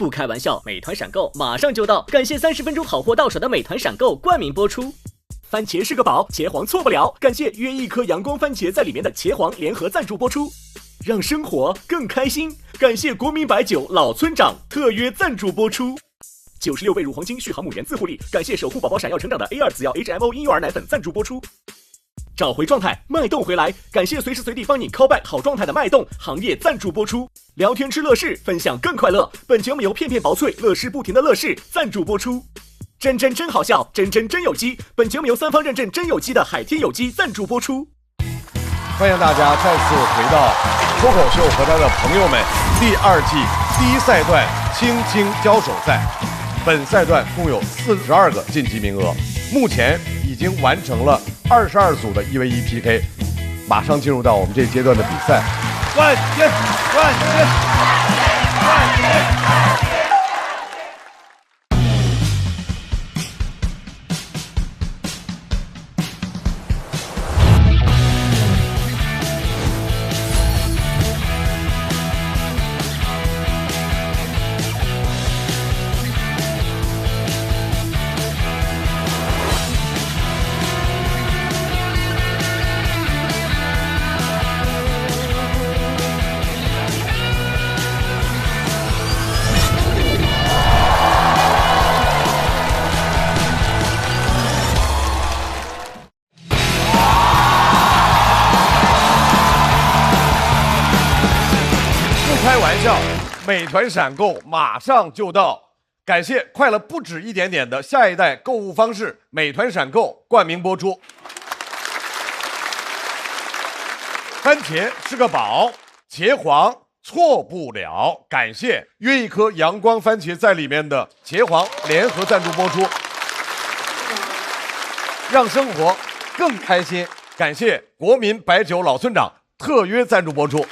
不开玩笑，美团闪购马上就到，感谢30分钟好货到手的美团闪购冠名播出。番茄是个宝，茄皇错不了，感谢约一颗阳光番茄在里面的茄皇联合赞助播出。让生活更开心，感谢国民白酒老村长特约赞助播出。96倍乳黄金续航母源自护理，感谢守护宝宝闪耀成长的 A2 紫药 HMO 婴幼儿奶粉赞助播出。找回状态，脉动回来，感谢随时随地帮你 call back 好状态的脉动行业赞助播出。聊天吃乐事，分享更快乐，本节目由片片薄脆乐事不停的乐事赞助播出。真好笑，真有机，本节目由3方认证真有机的海天有机赞助播出。欢迎大家再次回到脱口秀和他的朋友们第2季第1赛段青青交手赛。本赛段共有42个晋级名额，目前已经完成了22组的1v1 PK， 马上进入到我们这阶段的比赛。冠军！美团闪购马上就到，感谢快了不止一点点的下一代购物方式美团闪购冠名播出。番茄是个宝，茄皇错不了，感谢约一颗阳光番茄在里面的茄皇联合赞助播出。让生活更开心，感谢国民白酒老村长特约赞助播出。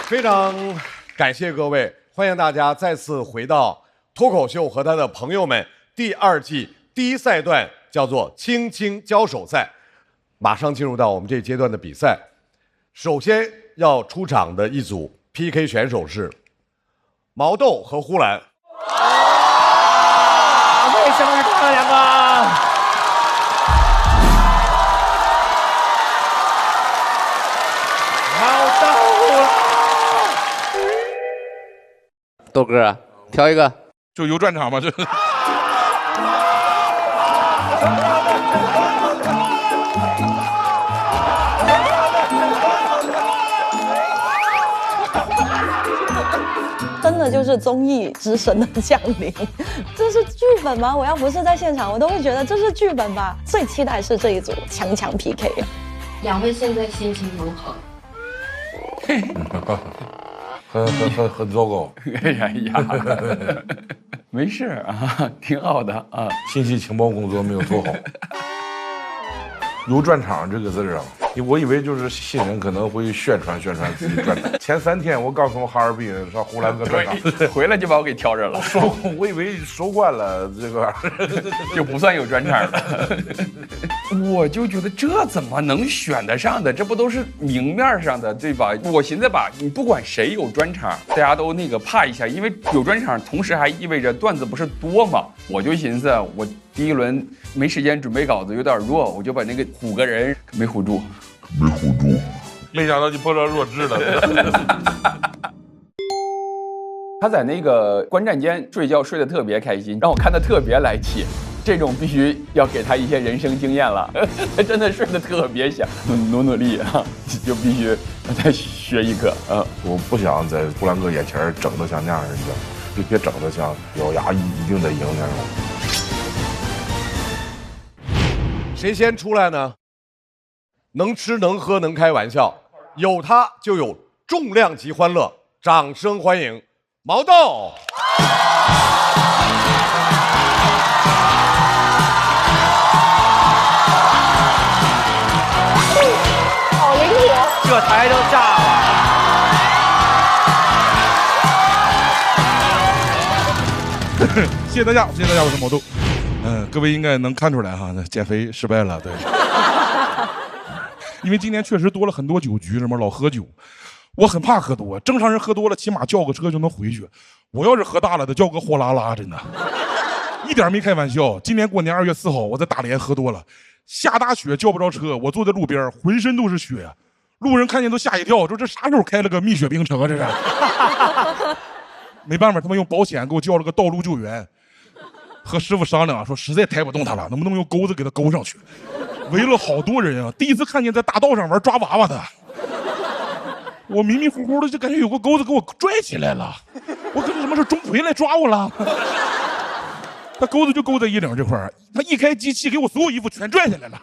非常感谢各位，欢迎大家再次回到脱口秀和他的朋友们第2季第1赛段，叫做青青交手赛。马上进入到我们这阶段的比赛。首先要出场的一组 PK 选手是毛豆和呼兰。为什么是他们两个？豆哥，挑一个，就有专场吗？这真的就是综艺之神的降临，这是剧本吗？我要不是在现场，我都会觉得这是剧本吧。最期待是这一组强 PK 啊！两位现在心情如何？很糟糕。哎呀，没事啊，挺好的啊。信息情报工作没有做好。有专场这个字啊，我以为就是新人可能会宣传自己专场。前3天我刚从哈尔滨上呼兰个专场，回来就把我给挑着了。我以为收官了，这个就不算有专场了。我就觉得这怎么能选得上的？这不都是明面上的，对吧？我寻思吧，你不管谁有专场，大家都那个怕一下，因为有专场，同时还意味着段子不是多嘛。我就寻思，我第1轮没时间准备稿子，有点弱，我就把那个唬个人，没唬住，没想到你碰到弱智了。他在那个观战间睡觉睡得特别开心，让我看得特别来气。这种必须要给他一些人生经验了，他真的睡得特别香，努力啊，就必须让他学一课啊！我不想在呼兰哥眼前整得像那样人家，就别整得像咬牙一定得赢那种。谁先出来呢？能吃能喝能开玩笑，有他就有重量级欢乐，掌声欢迎毛豆。好灵活，这台都炸了。谢谢大家，我是毛豆。各位应该能看出来哈，减肥失败了，对。因为今年确实多了很多酒局，什么老喝酒。我很怕喝多，正常人喝多了起码叫个车就能回去，我要是喝大了的叫个货拉拉，真的，一点没开玩笑。今年过年2月4号，我在大连喝多了，下大雪叫不着车，我坐在路边，浑身都是雪，路人看见都吓一跳，说这啥时候开了个蜜雪冰城啊这是。没办法，他们用保险给我叫了个道路救援，和师傅商量说实在抬不动他了，能不能用钩子给他勾上去。围了好多人啊，第一次看见在大道上玩抓娃娃的，我迷迷糊糊的就感觉有个钩子给我拽起来了，我可是什么是钟馗来抓我了？他钩子就勾在衣领这块，他一开机器给我所有衣服全拽下来了。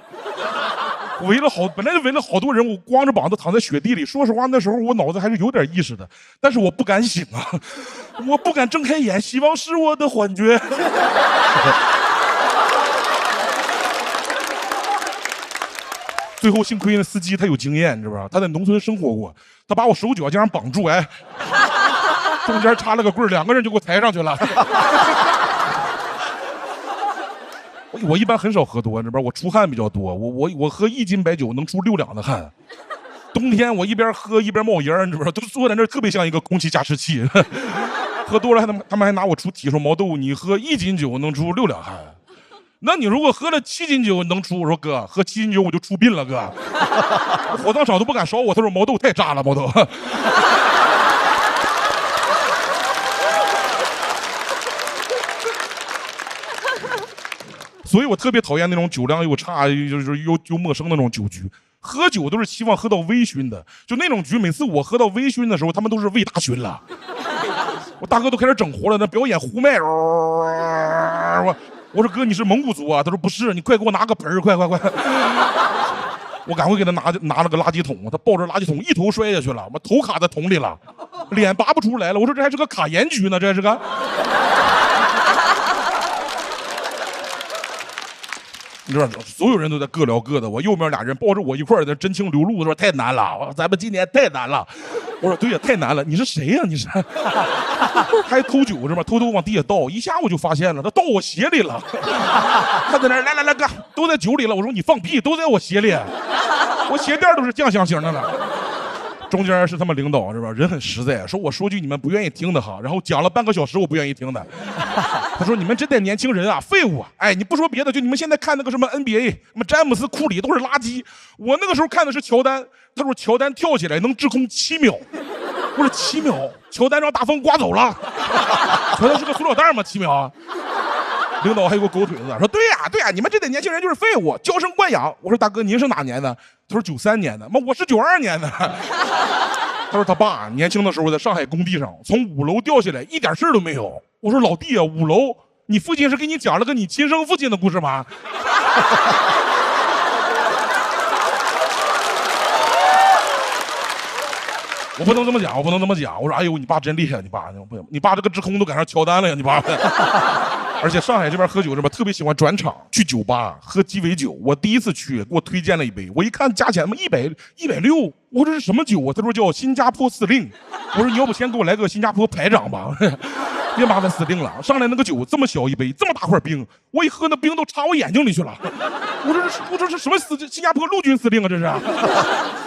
本来就围了好多人，我光着膀子躺在雪地里。说实话，那时候我脑子还是有点意识的，但是我不敢醒啊，我不敢睁开眼，希望是我的幻觉。最后幸亏那司机他有经验，你知道吧？他在农村生活过，他把我手脚这样绑住，哎，中间插了个棍，2个人就给我抬上去了。我一般很少喝多，你知道吧？我出汗比较多，我喝1斤白酒能出6两的汗。冬天我一边喝一边冒烟，你知道吧？都坐在那儿特别像一个空气加湿器。喝多了他们还拿我出题，说毛豆你喝1斤酒能出6两汗。那你如果喝了7斤酒能出？我说哥，喝7斤酒我就出殡了，哥。火葬场都不敢烧我。他说毛豆太渣了，毛豆。所以我特别讨厌那种酒量又差又陌生的那种酒局。喝酒都是希望喝到微醺的，就那种局，每次我喝到微醺的时候，他们都是胃大醺了。我大哥都开始整活了，那表演呼麦。我说哥，你是蒙古族啊？他说不是，你快给我拿个盆儿，快！我赶快给他拿了个垃圾桶，他抱着垃圾桶一头摔下去了，我头卡在桶里了，脸拔不出来了。我说这还是个卡盐局呢，这是个。你知道，所有人都在各聊各的。我右面俩人抱着我一块儿在真情流露，说太难了，咱们今年太难了。我说对呀，太难了。你是谁呀？你是？还偷酒是吧？偷偷往地下倒，一下我就发现了，他倒我鞋里了。他在那儿来哥，都在酒里了。我说你放屁，都在我鞋里，我鞋垫都是酱香型的了。中间是他们领导是吧？人很实在，说我说句你们不愿意听的哈，然后讲了半个小时我不愿意听的。他说你们这代年轻人啊，废物啊！哎，你不说别的，就你们现在看那个什么 NBA， 什么詹姆斯、库里都是垃圾。我那个时候看的是乔丹，他说乔丹跳起来能滞空7秒。我说7秒，乔丹让大风刮走了。乔丹是个塑料袋吗？7秒啊！领导还有个狗腿子，说对呀，你们这代年轻人就是废物，娇生惯养。我说大哥您是哪年的？他说93年的。妈，我是92年的。他说他爸年轻的时候在上海工地上从5楼掉下来，一点事都没有。我说老弟啊，5楼，你父亲是给你讲了个你亲生父亲的故事吗？我不能这么讲，我说哎呦，你爸真厉害，你爸这个滞空都赶上乔丹了呀，你爸。而且上海这边喝酒这边特别喜欢转场，去酒吧喝鸡尾酒。我第一次去，给我推荐了一杯，我一看价钱嘛160，我说这是什么酒啊？他说叫新加坡司令。我说你要不先给我来个新加坡排长吧，别麻烦司令了。上来那个酒这么小一杯，这么大块冰，我一喝那冰都插我眼睛里去了。我说这什么新加坡陆军司令啊？这是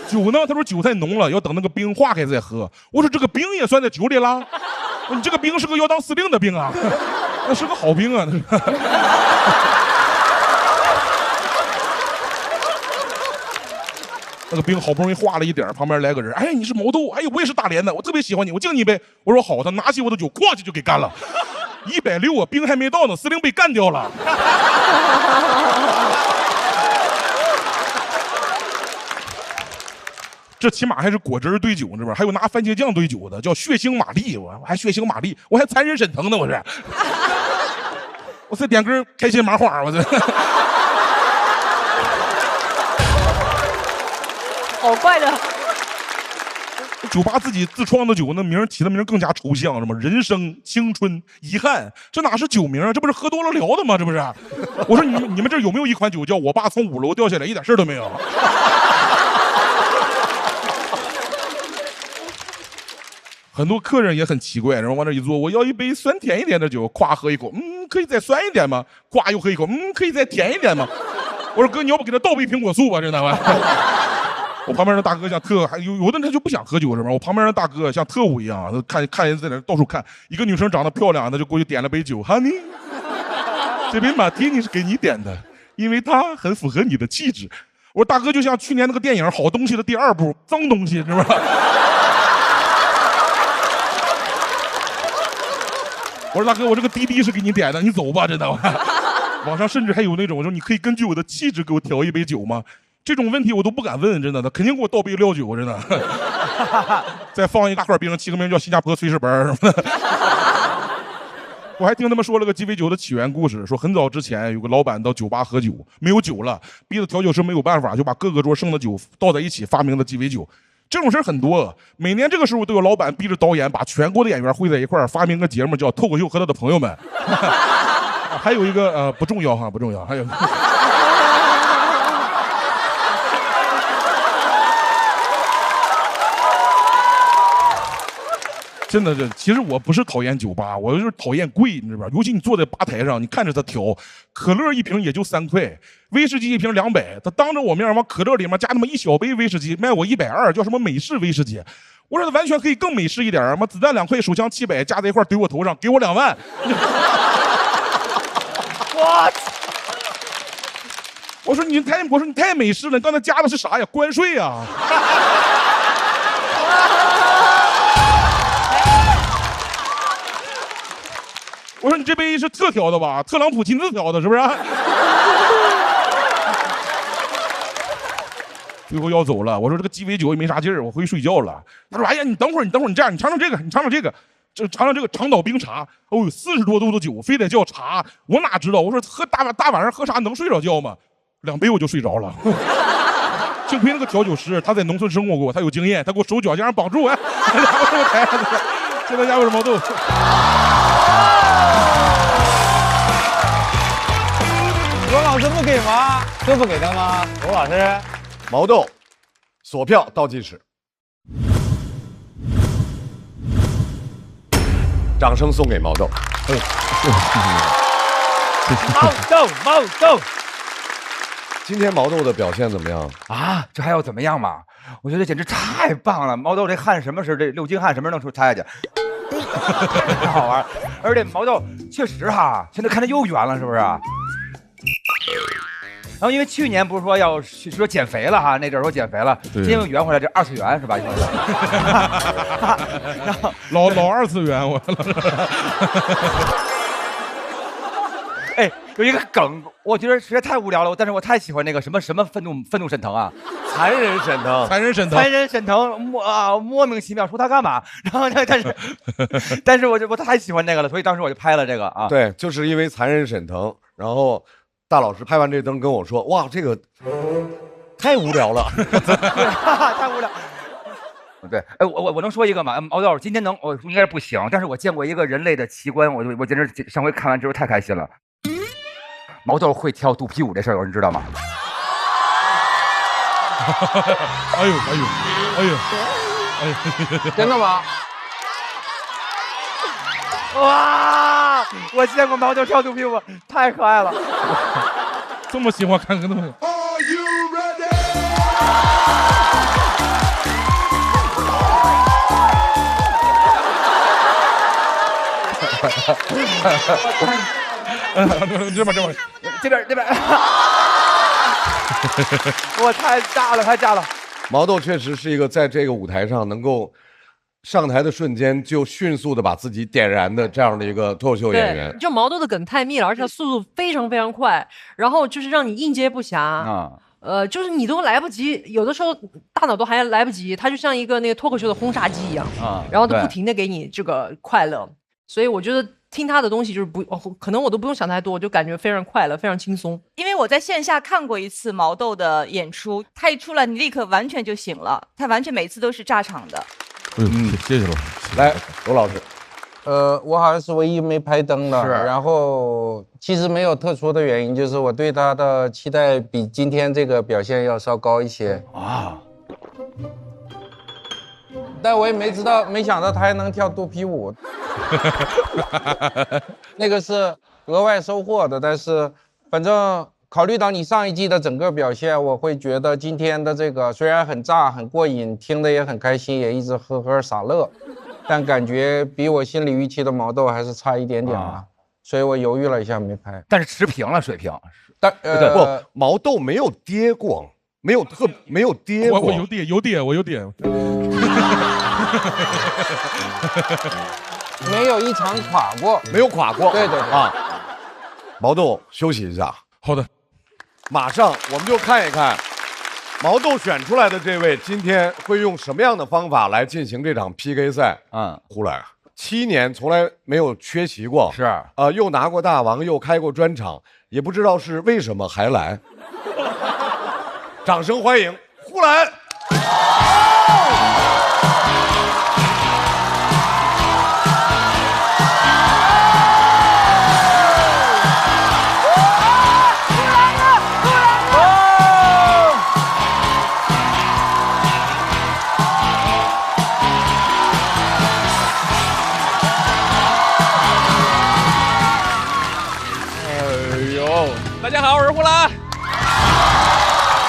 酒呢？他说酒太浓了，要等那个冰化开再喝。我说这个冰也算在酒里了？你这个兵是个要当司令的兵啊，那是个好兵啊。那个兵好不容易化了一点，旁边来个人，哎，你是毛豆，哎，我也是大连的，我特别喜欢你，我敬你一杯。我说好，他拿起我的酒，哐就给干了。160啊，兵还没到呢，司令被干掉了。这起码还是果汁兑酒，这边还有拿番茄酱兑酒的，叫血腥玛丽。我还血腥玛丽，我还残忍沈腾呢，我这。我再点根开心麻花，我这。好怪的。酒吧自己自创的酒，那名起的名更加抽象，什么人生、青春、遗憾，这哪是酒名啊？这不是喝多了聊的吗？这不是？我说你们这有没有一款酒叫我爸从5楼掉下来，一点事都没有？很多客人也很奇怪，然后往那一坐，我要一杯酸甜一点的酒，咵喝一口，可以再酸一点吗？咵又喝一口，可以再甜一点吗？我说哥，你要不给他倒杯苹果醋吧，真的吗？我旁边的大哥像还有的人他就不想喝酒是吧？我旁边的大哥像特务一样，看人在那到处看，一个女生长得漂亮，他就过去点了杯酒，Honey， 这杯马提尼是给你点的，因为它很符合你的气质。我说大哥就像去年那个电影《好东西》的第2部，脏东西是吧？我说大哥，我这个滴滴是给你点的，你走吧，真的。网上甚至还有那种说你可以根据我的气质给我调一杯酒吗？这种问题我都不敢问，真的，他肯定给我倒杯料酒，真的。再放一大块冰，起个名叫新加坡炊事班什么的。我还听他们说了个鸡尾酒的起源故事，说很早之前有个老板到酒吧喝酒，没有酒了，逼得调酒师没有办法，就把各个桌剩的酒倒在一起，发明了鸡尾酒。这种事很多，每年这个时候都有老板逼着导演把全国的演员汇在一块儿，发明个节目叫《脱口秀和他的朋友们》。还有一个不重要哈，不重要，还有。真的是，其实我不是讨厌酒吧，我就是讨厌贵，你知道吧？尤其你坐在吧台上，你看着他调，可乐一瓶也就3块，威士忌一瓶200，他当着我面往可乐里面加那么一小杯威士忌，卖我120，叫什么美式威士忌？我说他完全可以更美式一点，妈子弹2块，手枪700，加在一块怼我头上，给我2万。我说你太美式了，你刚才加的是啥呀？关税呀！我说你这杯是特调的吧？特朗普亲自调的，是不是？最后要走了，我说这个鸡尾酒也没啥劲儿，我回去睡觉了。他说：“哎呀，你等会儿，你这样，你尝尝这个，尝尝这个长岛冰茶。哦呦，40多度的酒，非得叫茶，我哪知道？我说大晚上喝茶能睡着觉吗？2杯我就睡着了。幸亏那个调酒师他在农村生活过，他有经验，他给我手脚这样绑住，哎，现在家有什么毛豆？”罗老师不给吗？就不给他吗？罗老师，毛豆，锁票倒计时，掌声送给毛豆。毛豆，今天毛豆的表现怎么样啊？这还要怎么样嘛？我觉得简直太棒了！毛豆这汗什么时？这6斤汗什么时候能出猜去？太好玩，而且毛豆确实哈，现在看着又圆了，是不是？然后因为去年不是说要说减肥了哈，那阵儿说减肥了，今天又圆回来，这2次元是吧？然后老2次元我。哎，有一个梗，我觉得实在太无聊了，但是我太喜欢那个什么愤怒沈腾啊，残忍沈腾，莫名其妙说他干嘛？然后但是我太喜欢那个了，所以当时我就拍了这个啊。对，就是因为残忍沈腾，然后大老师拍完这灯跟我说：“哇，这个太无聊了，太无聊。”对，哎，我能说一个吗？毛豆今天我应该是不行，但是我见过一个人类的奇观，我简直上回看完之后太开心了。毛豆会跳肚皮舞这事儿，有人知道吗？哎呦，真的吗？哇！我见过毛豆跳肚皮舞，太可爱了。这么喜欢看个东西。这边，我太炸了！毛豆确实是一个在这个舞台上能够上台的瞬间就迅速的把自己点燃的这样的一个脱口秀演员。就毛豆的梗太密了，而且他速度非常非常快，然后就是让你应接不暇啊。就是你都来不及，有的时候大脑都还来不及，他就像一个那个脱口秀的轰炸机一样啊，然后都不停的给你这个快乐，所以我觉得听他的东西就是可能我都不用想太多，我就感觉非常快乐，非常轻松。因为我在线下看过一次毛豆的演出，他一出来你立刻完全就醒了，他完全每次都是炸场的。谢谢罗，来罗老师。我好像是唯一没拍灯的，然后其实没有特殊的原因，就是我对他的期待比今天这个表现要稍高一些啊。但我也没想到他还能跳肚皮舞，那个是额外收获的，但是反正考虑到你上一季的整个表现，我会觉得今天的这个虽然很炸很过瘾，听得也很开心，也一直呵呵傻乐，但感觉比我心里预期的毛豆还是差一点点吧，所以我犹豫了一下没拍。但是持平了水平，但不，毛豆没有跌过，没有跌过。我有跌。没有一场垮过，没有垮过。对啊，毛豆休息一下。好的，马上我们就看一看毛豆选出来的这位今天会用什么样的方法来进行这场 PK 赛。胡来7年从来没有缺席过，是又拿过大王，又开过专场，也不知道是为什么还来。掌声欢迎呼兰。大家好，我是呼兰。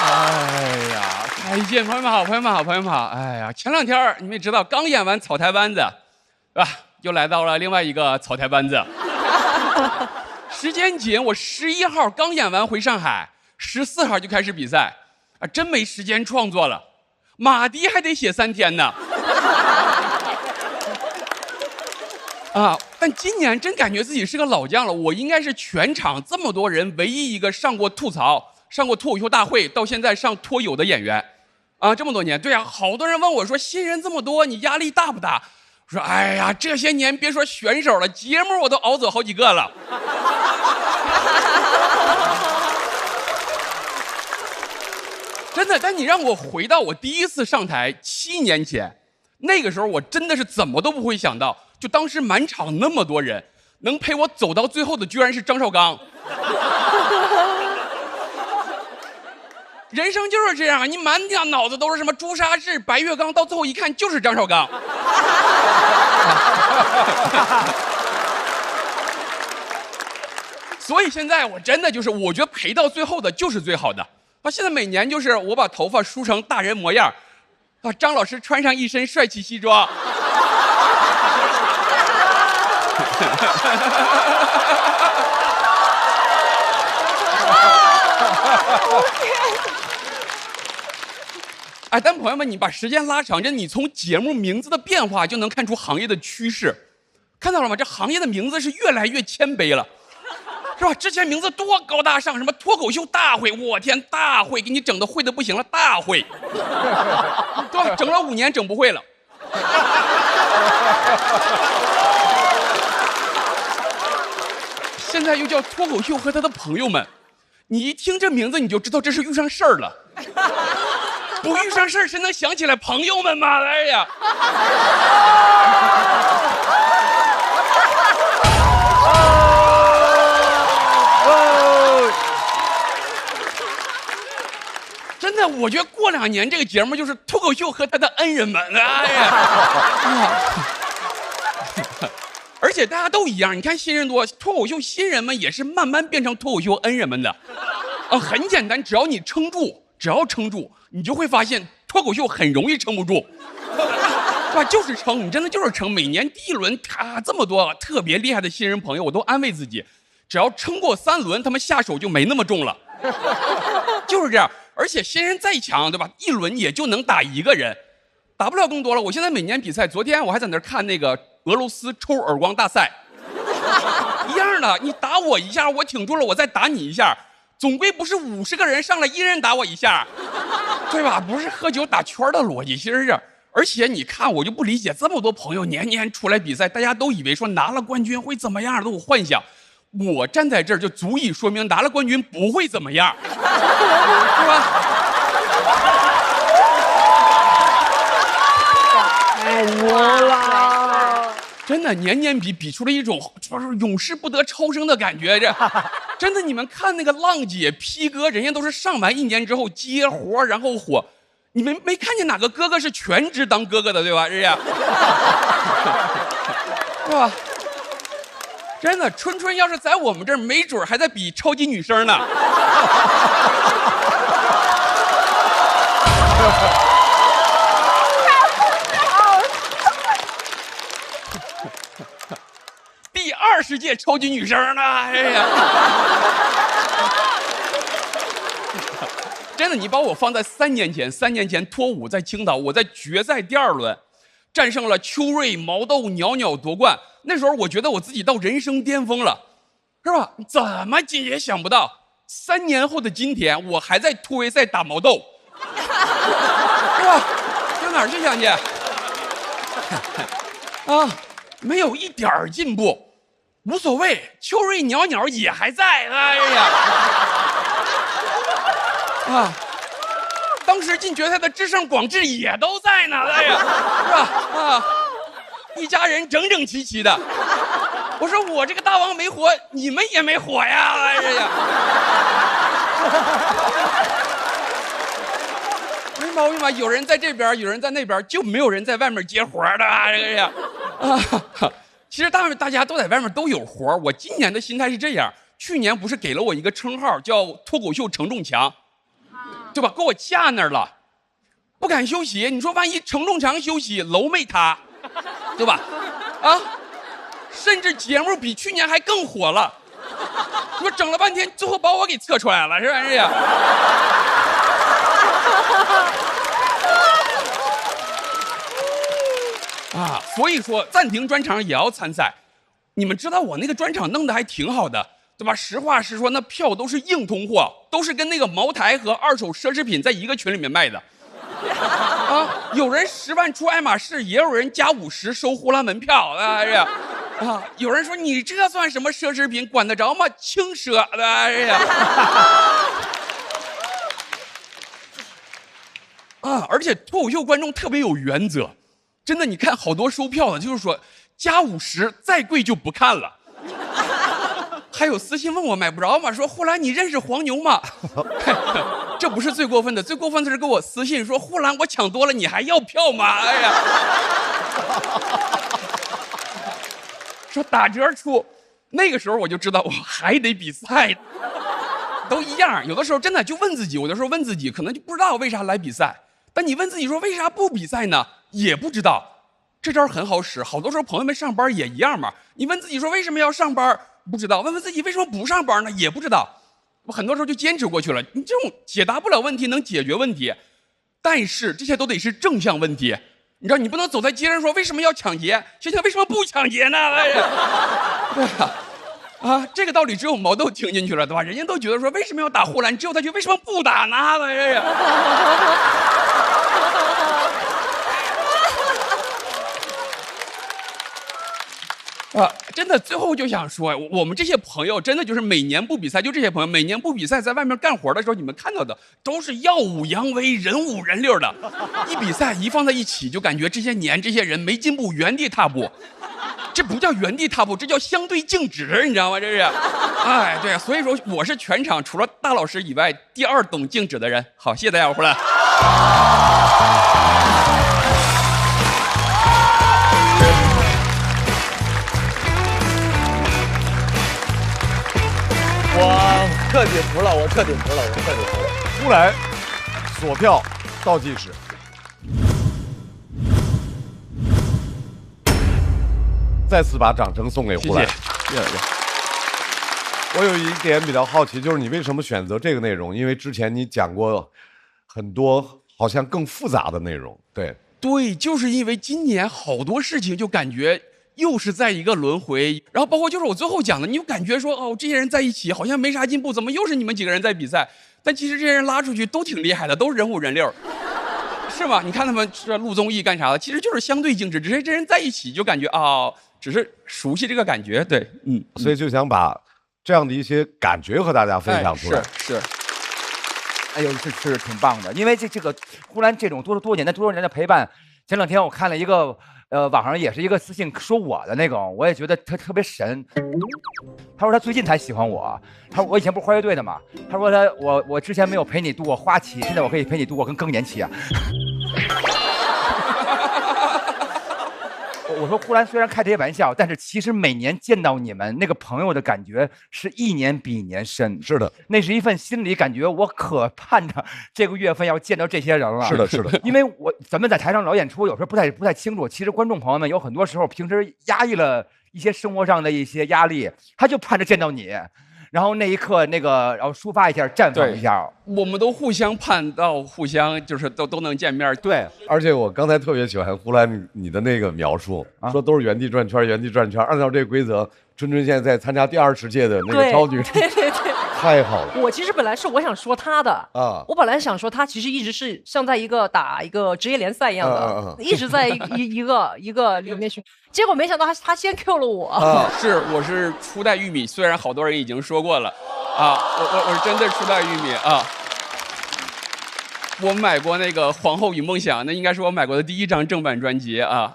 哎呀，再见，朋友们好，朋友们好，朋友们好。哎呀，前2天你们也知道，刚演完草台班子，是吧？又来到了另外一个草台班子。时间紧，我11号刚演完回上海，14号就开始比赛，啊，真没时间创作了。马迪还得写3天呢。啊！但今年真感觉自己是个老将了，我应该是全场这么多人唯一一个上过吐槽、上过脱口秀大会，到现在上脱友的演员，啊，这么多年。对啊，好多人问我说，新人这么多，你压力大不大？我说，哎呀，这些年别说选手了，节目我都熬走好几个了。真的，但你让我回到我第一次上台7年前，那个时候我真的是怎么都不会想到。就当时满场那么多人，能陪我走到最后的居然是张绍刚。人生就是这样啊，你满脑子都是什么朱砂痣、白月刚，到最后一看就是张绍刚。所以现在我真的就是，我觉得陪到最后的就是最好的。啊，现在每年就是我把头发梳成大人模样，啊，张老师穿上一身帅气西装。哎，但朋友们，你把时间拉长，你从节目名字的变化就能看出行业的趋势，看到了吗？这行业的名字是越来越谦卑了，是吧？之前名字多高大上，什么脱口秀大会，我天，大会给你整的会的不行了，大会，对吧？整了5年整不会了。现在又叫脱口秀和他的朋友们，你一听这名字你就知道这是遇上事儿了。不遇上事儿谁能想起来朋友们吗？哎呀！真的，我觉得过2年这个节目就是脱口秀和他的恩人们。哎呀！而且大家都一样，你看新人多，脱口秀新人们也是慢慢变成脱口秀恩人们的。很简单，只要你撑住，你就会发现脱口秀很容易撑不住，是吧？就是撑，你真的就是撑。每年第1轮，这么多特别厉害的新人朋友，我都安慰自己，只要撑过3轮，他们下手就没那么重了，就是这样。而且新人再强，对吧？1轮也就能打1个人，打不了更多了。我现在每年比赛，昨天我还在那看那个俄罗斯抽耳光大赛，一样的，你打我一下，我挺住了，我再打你一下，总归不是50个人上来1人打我一下，对吧？不是喝酒打圈的逻辑，其实是。而且你看，我就不理解，这么多朋友年年出来比赛，大家都以为说拿了冠军会怎么样，都有幻想。我站在这儿就足以说明拿了冠军不会怎么样，是吧？太牛了！真的年年比出了一种就是永世不得超生的感觉。这真的，你们看那个浪姐、P 哥，人家都是上完1年之后接活然后火，你们没看见哪个哥哥是全职当哥哥的，对吧？是呀，是吧？真的，春春要是在我们这儿，没准还在比超级女声呢。第20届超级女声呢，哎呀！真的，你把我放在3年前脱5在青岛，我在决赛第2轮战胜了邱瑞、毛豆、袅袅夺冠。那时候我觉得我自己到人生巅峰了，是吧？怎么也想不到，3年后的今天，我还在突围赛打毛豆，是吧？上哪儿去想去？啊，没有一点儿进步，无所谓。邱瑞、袅袅也还在，哎呀！啊，当时进决赛的智胜、广智也都在呢，哎呀，是吧？啊，一家人整整齐齐的。我说我这个大王没活，你们也没活呀，哎呀，没毛病吧？有人在这边，有人在那边，就没有人在外面接活的，哎呀，啊，其实大家都在外面都有活。我今年的心态是这样，去年不是给了我一个称号叫脱口秀承重墙。对吧？给我架那儿了，不敢休息。你说万一承重墙休息，楼没塌，对吧？啊，甚至节目比去年还更火了。你说整了半天，最后把我给测出来了，是吧？是呀。啊，所以说暂停专场也要参赛。你们知道我那个专场弄得还挺好的。对吧？实话实说，那票都是硬通货，都是跟那个茅台和二手奢侈品在一个群里面卖的。啊，有人10万出爱马仕，也有人加50收呼啦门票，哎呀，啊，有人说你这算什么奢侈品，管得着吗？轻奢的，哎呀。啊，而且脱口秀观众特别有原则，真的，你看好多收票的，就是说加50再贵就不看了。还有私信问我买不着吗？说呼兰你认识黄牛吗？这不是最过分的，最过分的是给我私信说呼兰我抢多了你还要票吗？哎呀，说打折出，那个时候我就知道我还得比赛，都一样。有的时候真的就问自己，有的时候问自己可能就不知道为啥来比赛，但你问自己说为啥不比赛呢？也不知道。这招很好使，好多时候朋友们上班也一样嘛。你问自己说为什么要上班？不知道。问问自己为什么不上班呢？也不知道。我很多时候就坚持过去了。你这种解答不了问题，能解决问题，但是这些都得是正向问题。你知道，你不能走在街上说为什么要抢劫，想想为什么不抢劫呢？哎呀，对吧？啊，这个道理只有毛豆听进去了，对吧？人家都觉得说为什么要打呼兰，只有他觉得为什么不打呢？哎呀。啊，真的，最后就想说，我们这些朋友真的就是每年不比赛，就这些朋友每年不比赛，在外面干活的时候，你们看到的都是耀武扬威、人五人六的。一比赛一放在一起，就感觉这些年这些人没进步，原地踏步。这不叫原地踏步，这叫相对静止，你知道吗？这是，哎，对，所以说我是全场除了大老师以外第2懂静止的人。好，谢谢大家，回来。我彻底服了，我彻底服了。出来，锁票，倒计时。再次把掌声送给胡兰。谢谢。我有一点比较好奇，就是你为什么选择这个内容？因为之前你讲过很多好像更复杂的内容。对，就是因为今年好多事情就感觉又是在一个轮回，然后包括就是我最后讲的，你就感觉说哦，这些人在一起好像没啥进步，怎么又是你们几个人在比赛？但其实这些人拉出去都挺厉害的，都是人五人六，是吗？你看他们是录综艺干啥的，其实就是相对静止，只是这人在一起就感觉哦，只是熟悉这个感觉，对，所以就想把这样的一些感觉和大家分享出来。是。哎呦，是挺棒的，因为这个呼兰这种多年的陪伴，前2天我看了一个网上也是一个私信说我的那种，我也觉得他特别神。他说他最近才喜欢我，他说我以前不是花乐队的嘛，他说我之前没有陪你度过花期，现在我可以陪你度过更年期啊。我说呼兰虽然开这些玩笑，但是其实每年见到你们那个朋友的感觉是一年比一年深。是的，那是一份心理感觉，我可盼着这个月份要见到这些人了。是的，是的，因为咱们在台上老演出，有时候不太清楚。其实观众朋友们有很多时候平时压抑了一些生活上的一些压力，他就盼着见到你。然后那一刻，然后抒发一下，绽放一下。我们都互相盼到，互相就是都能见面。对，而且我刚才特别喜欢呼兰你的那个描述，说都是原地转圈，原地转圈。按照这个规则，春春现在在参加第20届的那个超女，对，太好了。我其实本来是我想说他的啊，我本来想说他其实一直是像在打一个职业联赛一样的，一直在一个里面去。结果没想到他先 Q 了我。我是初代玉米，虽然好多人已经说过了，我是真的初代玉米啊。我买过那个《皇后与梦想》，那应该是我买过的第1张正版专辑啊。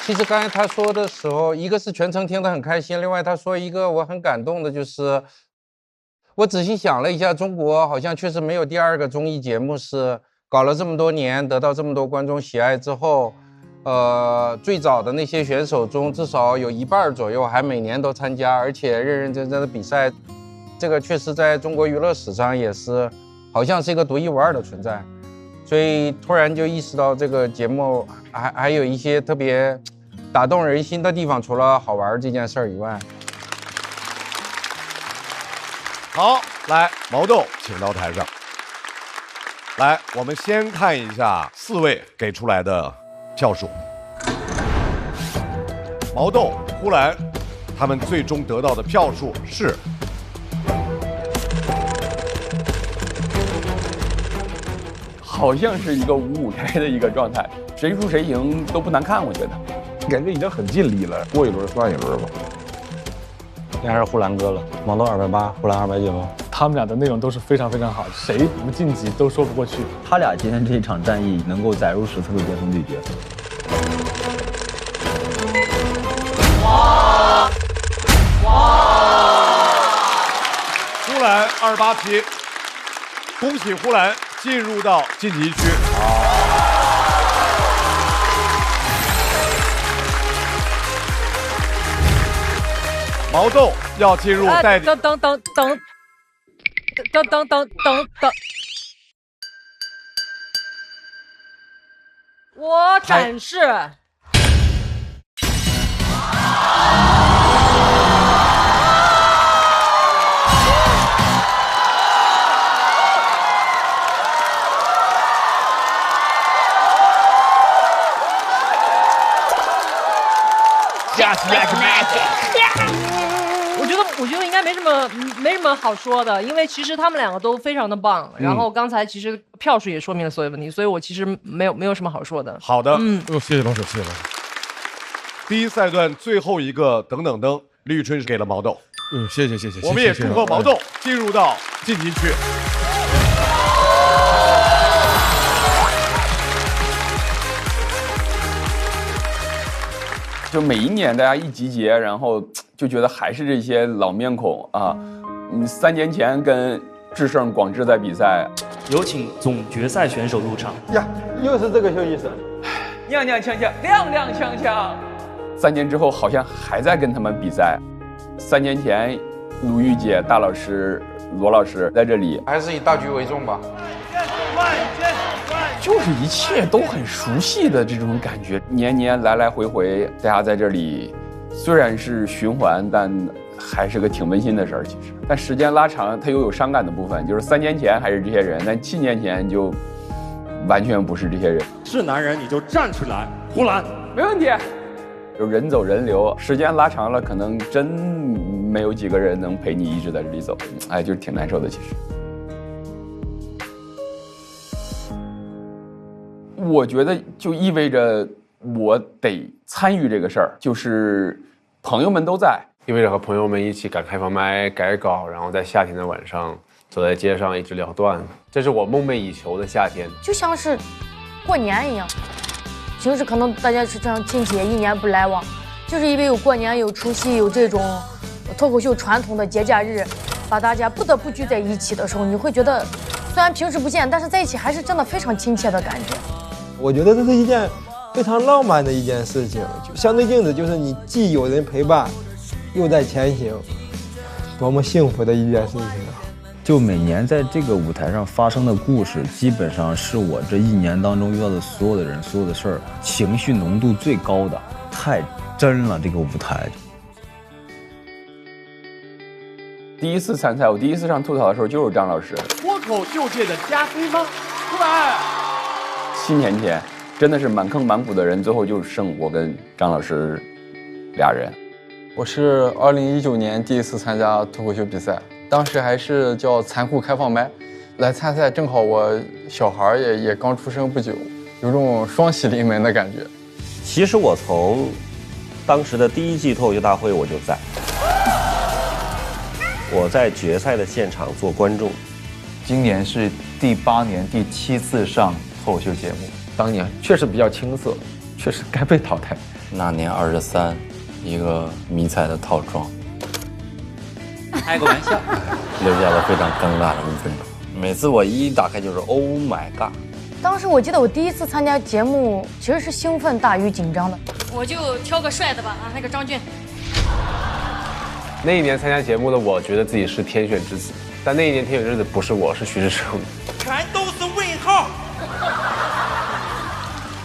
其实刚才他说的时候，一个是全程听得很开心，另外他说一个我很感动的，就是我仔细想了一下，中国好像确实没有第2个综艺节目是搞了这么多年，得到这么多观众喜爱之后，最早的那些选手中，至少有1半左右还每年都参加，而且认认真真的比赛。这个确实在中国娱乐史上也是，好像是一个独一无二的存在。所以突然就意识到这个节目还有一些特别打动人心的地方，除了好玩这件事儿以外。好，来，毛豆请到台上。来，我们先看一下4位给出来的票数。毛豆、呼兰，他们最终得到的票数是好像是一个5-5开的一个状态，谁输谁赢都不难看，我觉得。感觉已经很尽力了，过一轮算一轮吧。应该是呼兰哥了，毛豆280，呼兰290。他们俩的内容都是非常非常好，谁不晋级都说不过去。他俩今天这一场战役能够载入史册的巅峰对决。呼兰287，恭喜呼兰进入到晋级区。毛豆要进入代理。等，我展示。Just like magic。我觉得应该没什么好说的，因为其实他们2个都非常的棒。然后刚才其实票数也说明了所有问题，所以我其实没有什么好说的。好的，谢谢老师，谢谢老师。第1赛段最后一个等等灯，李宇春是给了毛豆。谢谢。我们也祝贺毛豆进入到晋级区。就每一年大家一集结，然后就觉得还是这些老面孔啊。3年前跟智胜、广智在比赛，有请总决赛选手入场。呀，又是这个休息室，踉踉跄跄，踉踉跄跄。3年之后好像还在跟他们比赛。3年前，鲁豫姐、大老师、罗老师在这里，还是以大局为重吧。就是一切都很熟悉的这种感觉，年年来来回回，大家在这里，虽然是循环，但还是个挺温馨的事儿。其实，但时间拉长，它又有伤感的部分。就是3年前还是这些人，但7年前就完全不是这些人。是男人你就站出来，呼兰，没问题。就人走人流，时间拉长了，可能真没有几个人能陪你一直在这里走，哎，就是挺难受的。其实。我觉得就意味着我得参与这个事儿，就是朋友们都在，意味着和朋友们一起赶开放麦、改稿，然后在夏天的晚上走在街上一直聊段，这是我梦寐以求的夏天，就像是过年一样。平时可能大家是这样亲戚1年不来往，就是因为有过年、有除夕、有这种脱口秀传统的节假日，把大家不得不聚在一起的时候，你会觉得虽然平时不见，但是在一起还是真的非常亲切的感觉。我觉得这是一件非常浪漫的一件事情。就相对镜子，就是你既有人陪伴，又在前行，多么幸福的一件事情啊！就每年在这个舞台上发生的故事，基本上是我这一年当中遇到的所有的人、所有的事儿，情绪浓度最高的，太真了。这个舞台。第一次参赛，我第一次上吐槽的时候就是张老师。脱口秀界的加菲猫，出来。7年前，真的是满坑满谷的人，最后就剩我跟张老师俩人。我是2019年第一次参加脱口秀比赛，当时还是叫残酷开放麦。来参赛正好我小孩也刚出生不久，有种双喜临门的感觉。其实我从当时的第1季脱口秀大会我就在。我在决赛的现场做观众，今年是第8年第7次上脱口秀节目，当年确实比较青涩，确实该被淘汰。那年23，一个迷彩的套装，开个玩笑，留下了非常尴尬的5分钟。每次我一打开就是 Oh my God。当时我记得我第一次参加节目，其实是兴奋大于紧张的。我就挑个帅的吧，那个张俊。那一年参加节目的我觉得自己是天选之子，但那一年天选之子不是我，是徐志胜。全都是问号。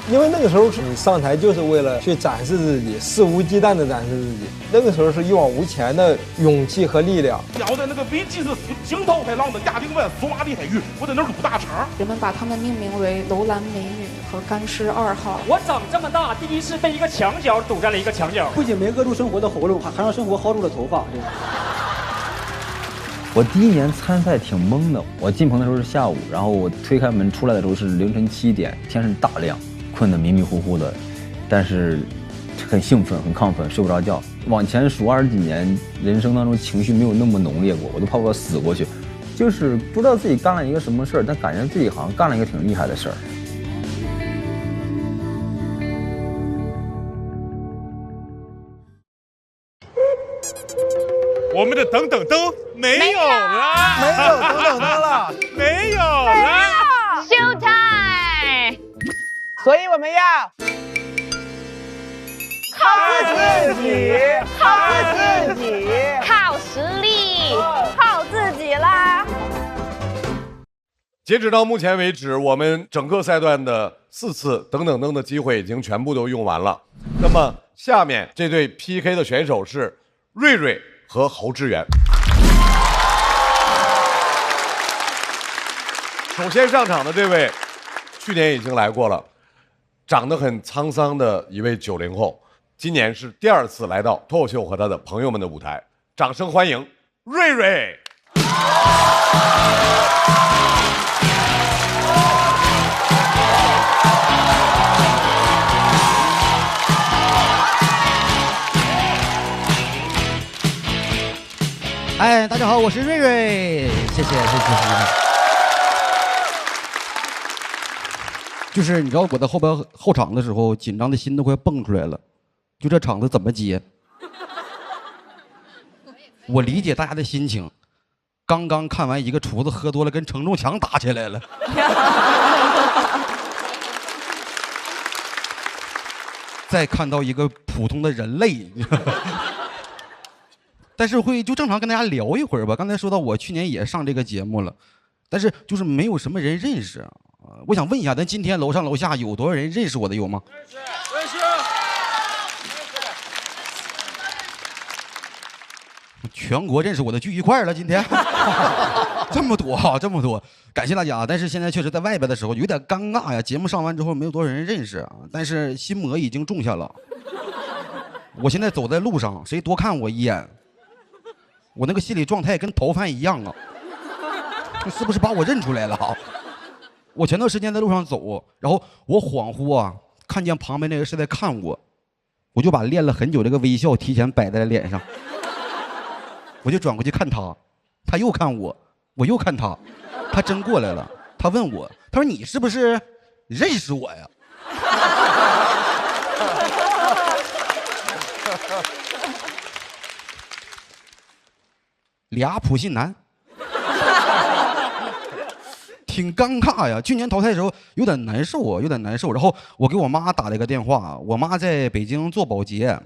因为那个时候你上台就是为了去展示自己，肆无忌惮地展示自己。那个时候是一往无前的勇气和力量。表在那个危机是惊涛骇浪的亚丁湾索马里海域，我在那撸大肠。人们把他们命名为楼兰美女和干尸2号。我长这么大第一次被一个墙角堵在了一个墙角，不仅没扼住生活的喉咙，还让生活薅住了头发。我第1年参赛挺懵的，我进棚的时候是下午，然后我推开门出来的时候是凌晨7点，天是大亮，困得迷迷糊糊的，但是很兴奋，很亢奋，睡不着觉。往前数20几年，人生当中情绪没有那么浓烈过，我都怕我死过去。就是不知道自己干了一个什么事儿，但感觉自己好像干了一个挺厉害的事儿。我们的等等灯没有了，没有等等灯了，没有了。Show time！ 所以我们要靠自己，靠自己，靠实力，靠自己啦！截止到目前为止，我们整个赛段的4次等等灯的机会已经全部都用完了。那么下面这对 PK 的选手是瑞瑞和侯志远。首先上场的这位，去年已经来过了，长得很沧桑的一位90后，今年是第2次来到脱口秀和他的朋友们的舞台，掌声欢迎瑞瑞。哎，大家好，我是瑞瑞，谢谢。就是你知道我在后场的时候，紧张的心都快蹦出来了，就这场子怎么接？我理解大家的心情，刚刚看完一个厨子喝多了跟承重墙打起来了。再看到一个普通的人类。但是会就正常跟大家聊一会儿吧。刚才说到我去年也上这个节目了，但是就是没有什么人认识。我想问一下，咱今天楼上楼下有多少人认识我的有吗？认识。全国认识我的聚一块了，今天这么多啊，这么多，感谢大家。但是现在确实在外边的时候有点尴尬呀。节目上完之后没有多少人认识啊，但是心魔已经种下了。我现在走在路上，谁多看我一眼，我那个心理状态跟逃犯一样啊！是不是把我认出来了？我前段时间在路上走，然后我恍惚啊，看见旁边那个是在看我，我就把练了很久这个微笑提前摆在了脸上，我就转过去看他，他又看我，我又看他，他真过来了，他问我，他说你是不是认识我呀？俩普信男，挺尴尬呀。去年淘汰的时候有点难受啊，有点难受。然后我给我妈打了一个电话，我妈在北京做保洁，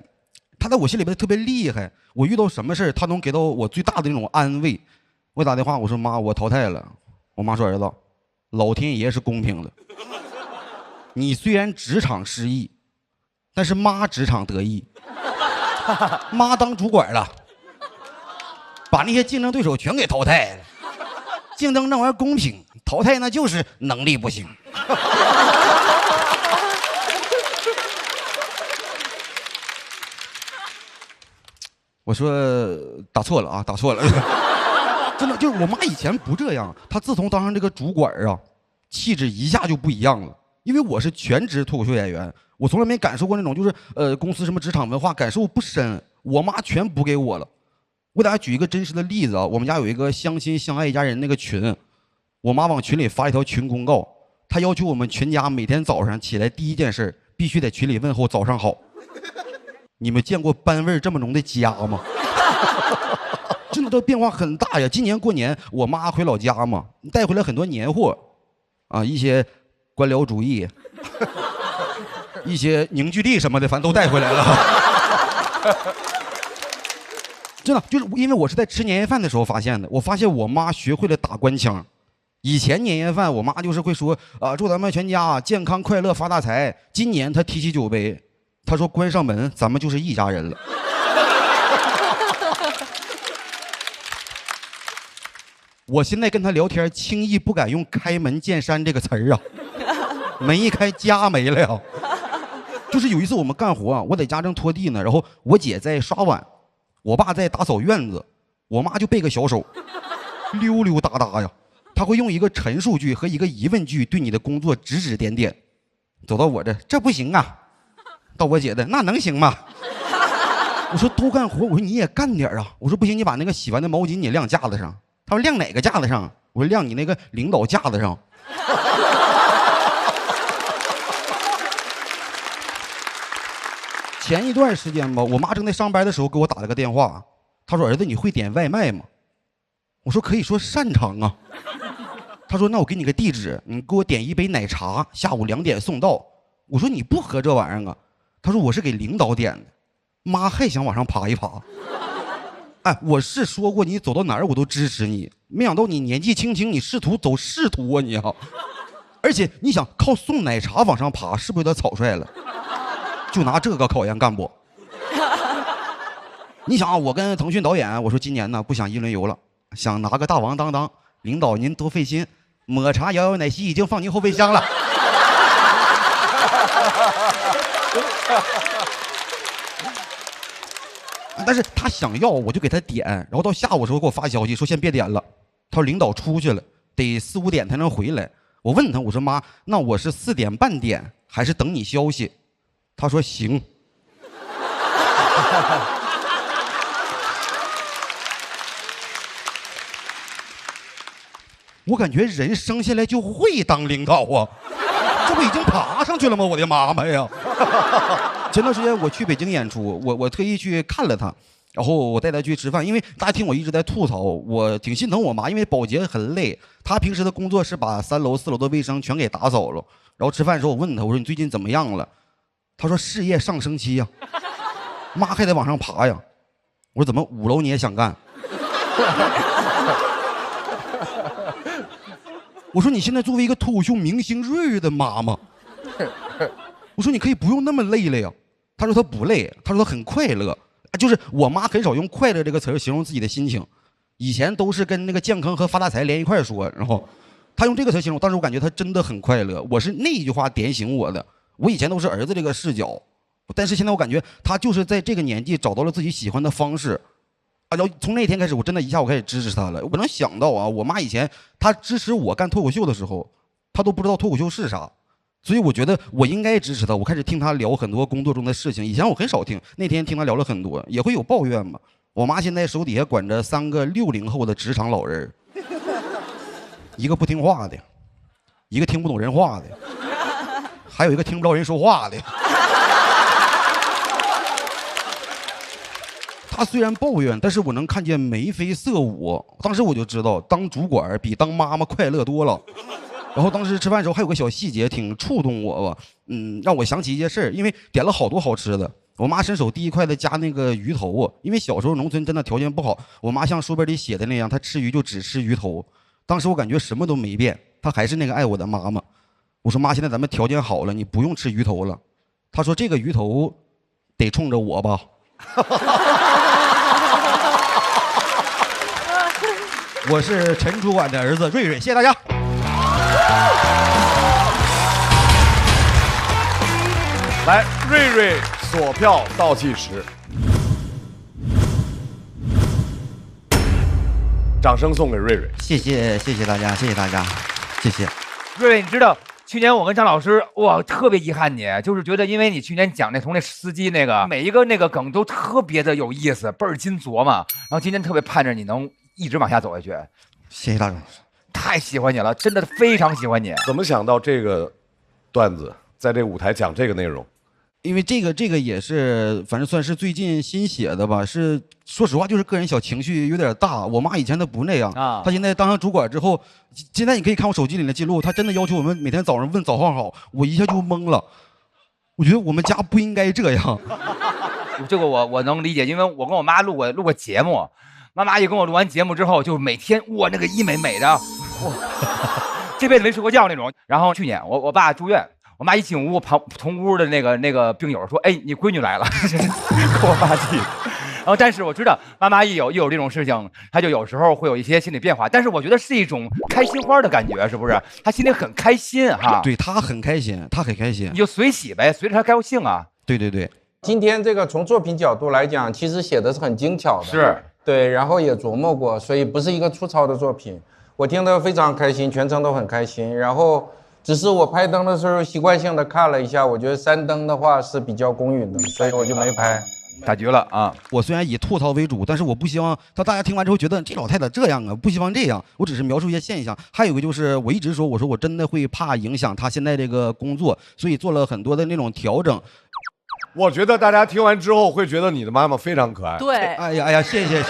她在我心里边特别厉害。我遇到什么事她能给到我最大的那种安慰。我打电话我说妈，我淘汰了。我妈说儿子，老天爷是公平的，你虽然职场失意，但是妈职场得意，妈当主管了，把那些竞争对手全给淘汰了。竞争那玩意儿公平，淘汰那就是能力不行。我说打错了啊，打错了。真的就是我妈以前不这样，她自从当上这个主管啊，气质一下就不一样了。因为我是全职脱口秀演员，我从来没感受过那种就是公司什么职场文化感受不深，我妈全补给我了。我给大家举一个真实的例子啊，我们家有一个相亲相爱一家人那个群，我妈往群里发一条群公告，她要求我们全家每天早上起来第一件事必须在群里问候早上好。你们见过班味这么浓的家吗？真的，这变化很大呀！今年过年，我妈回老家嘛，带回来很多年货，啊，一些官僚主义，一些凝聚力什么的，反正都带回来了。真的，就是因为我是在吃年夜饭的时候发现的，我发现我妈学会了打官腔。以前年夜饭，我妈就是会说啊，祝咱们全家健康快乐发大财。今年她提起酒杯，她说关上门，咱们就是一家人了。我现在跟他聊天，轻易不敢用开门见山这个词儿啊，门一开家没了呀。就是有一次我们干活啊，我在家正拖地呢，然后我姐在刷碗，我爸在打扫院子，我妈就背个小手，溜溜达达呀。她会用一个陈述句和一个疑问句对你的工作指指点点。走到我这不行啊，到我姐的那能行吗？我说都干活，我说你也干点啊。我说不行，你把那个洗完的毛巾你晾架子上。他说晾哪个架子上？我说晾你那个领导架子上。前一段时间吧，我妈正在上班的时候给我打了个电话，她说儿子你会点外卖吗？我说可以说擅长啊。她说那我给你个地址，你给我点一杯奶茶，下午2点送到。我说你不喝这玩意儿啊？她说我是给领导点的。妈还想往上爬一爬。哎，我是说过你走到哪儿我都支持你，没想到你年纪轻轻你试图走仕途啊你啊！而且你想靠送奶茶往上爬，是不是有点草率了？就拿这个考验干部。你想啊，我跟腾讯导演我说今年呢不想一轮游了，想拿个大王当当，领导您多费心，抹茶摇摇奶昔已经放您后备箱了。但是他想要，我就给他点，然后到下午的时候给我发消息说先别点了，他说领导出去了，得4、5点才能回来。我问他，我说妈，那我是4点半点还是等你消息？他说行。我感觉人生下来就会当领导啊，这不已经爬上去了吗？我的妈妈呀！前段时间我去北京演出，我特意去看了他，然后我带他去吃饭。因为大家听我一直在吐槽，我挺心疼我妈，因为保洁很累，她平时的工作是把3楼4楼的卫生全给打扫了。然后吃饭的时候我问他，我说你最近怎么样了？他说事业上升期呀，妈还得往上爬呀。我说怎么5楼你也想干？我说你现在作为一个脱口秀明星瑞瑞的妈妈，我说你可以不用那么累了呀。他说他不累，他说他很快乐。就是我妈很少用快乐这个词儿形容自己的心情，以前都是跟那个健康和发大财连一块说，然后他用这个词形容，当时我感觉他真的很快乐。我是那一句话点醒我的，我以前都是儿子这个视角，但是现在我感觉他就是在这个年纪找到了自己喜欢的方式。然后从那天开始，我真的一下我开始支持他了。我能想到啊，我妈以前她支持我干脱口秀的时候，她都不知道脱口秀是啥，所以我觉得我应该支持她。我开始听她聊很多工作中的事情，以前我很少听，那天听她聊了很多，也会有抱怨嘛。我妈现在手底下管着3个60后的职场老人，一个不听话的，一个听不懂人话的，还有一个听不着人说话的。他虽然抱怨，但是我能看见眉飞色舞。当时我就知道，当主管比当妈妈快乐多了。然后当时吃饭的时候还有个小细节挺触动我吧，让我想起一件事儿，因为点了好多好吃的。我妈伸手第一筷子夹那个鱼头，因为小时候农村真的条件不好，我妈像书本里写的那样，她吃鱼就只吃鱼头。当时我感觉什么都没变，她还是那个爱我的妈妈。我说妈，现在咱们条件好了，你不用吃鱼头了。她说这个鱼头得冲着我吧。我是陈主管的儿子瑞瑞，谢谢大家。来，瑞瑞锁票倒计时，掌声送给瑞瑞。谢谢大家，谢谢大家，谢谢。瑞瑞，你知道去年我跟张老师，我特别遗憾你，就是觉得因为你去年讲从那司机那个每一个那个梗都特别的有意思，倍儿精琢磨，然后今天特别盼着你能一直往下走下去。谢谢大家，太喜欢你了，真的非常喜欢你。怎么想到这个段子，在这个舞台讲这个内容？因为这个也是，反正算是最近新写的吧。是说实话，就是个人小情绪有点大。我妈以前她不那样啊，她现在当上主管之后，现在你可以看我手机里的记录，她真的要求我们每天早上问早上好，我一下就懵了。我觉得我们家不应该这样。这个我能理解，因为我跟我妈录过节目，妈妈一跟我录完节目之后，就每天哇那个医美的，哇，这辈子没睡过觉那种。然后去年我爸住院。我妈一进屋，同屋的那个病友说：“哎，你闺女来了。”给我爸气。然后，但是我知道妈妈一有这种事情，她就有时候会有一些心理变化。但是我觉得是一种开心花的感觉，是不是？她心里很开心哈。对，她很开心，她很开心。你就随喜呗，随着她高兴啊。对对对。今天这个从作品角度来讲，其实写的是很精巧的。是。对，然后也琢磨过，所以不是一个粗糙的作品。我听得非常开心，全程都很开心。然后。只是我拍灯的时候习惯性的看了一下，我觉得3灯的话是比较公允的，所以我就没拍。打局了啊！我虽然以吐槽为主，但是我不希望大家听完之后觉得这老太太这样啊，不希望这样。我只是描述一些现象。还有一个就是我一直说，我说我真的会怕影响她现在这个工作，所以做了很多的那种调整。我觉得大家听完之后会觉得你的妈妈非常可爱。对，哎呀，谢谢。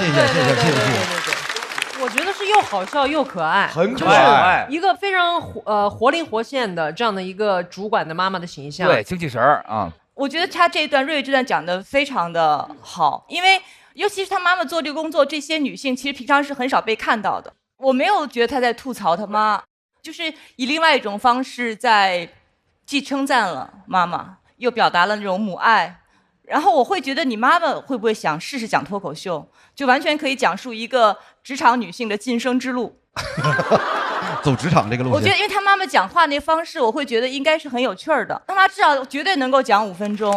我觉得是又好笑又可爱，很可爱，一个非常活灵活现的这样的一个主管的妈妈的形象，对，精气神儿啊。我觉得他这段瑞瑞这段讲的非常的好，因为尤其是他妈妈做这个工作，这些女性其实平常是很少被看到的。我没有觉得他在吐槽他妈，就是以另外一种方式在既称赞了妈妈，又表达了那种母爱。然后我会觉得你妈妈会不会想试试讲脱口秀，就完全可以讲述一个职场女性的晋升之路。走职场这个路线，我觉得因为他妈妈讲话那方式，我会觉得应该是很有趣儿的。他妈至少绝对能够讲5分钟。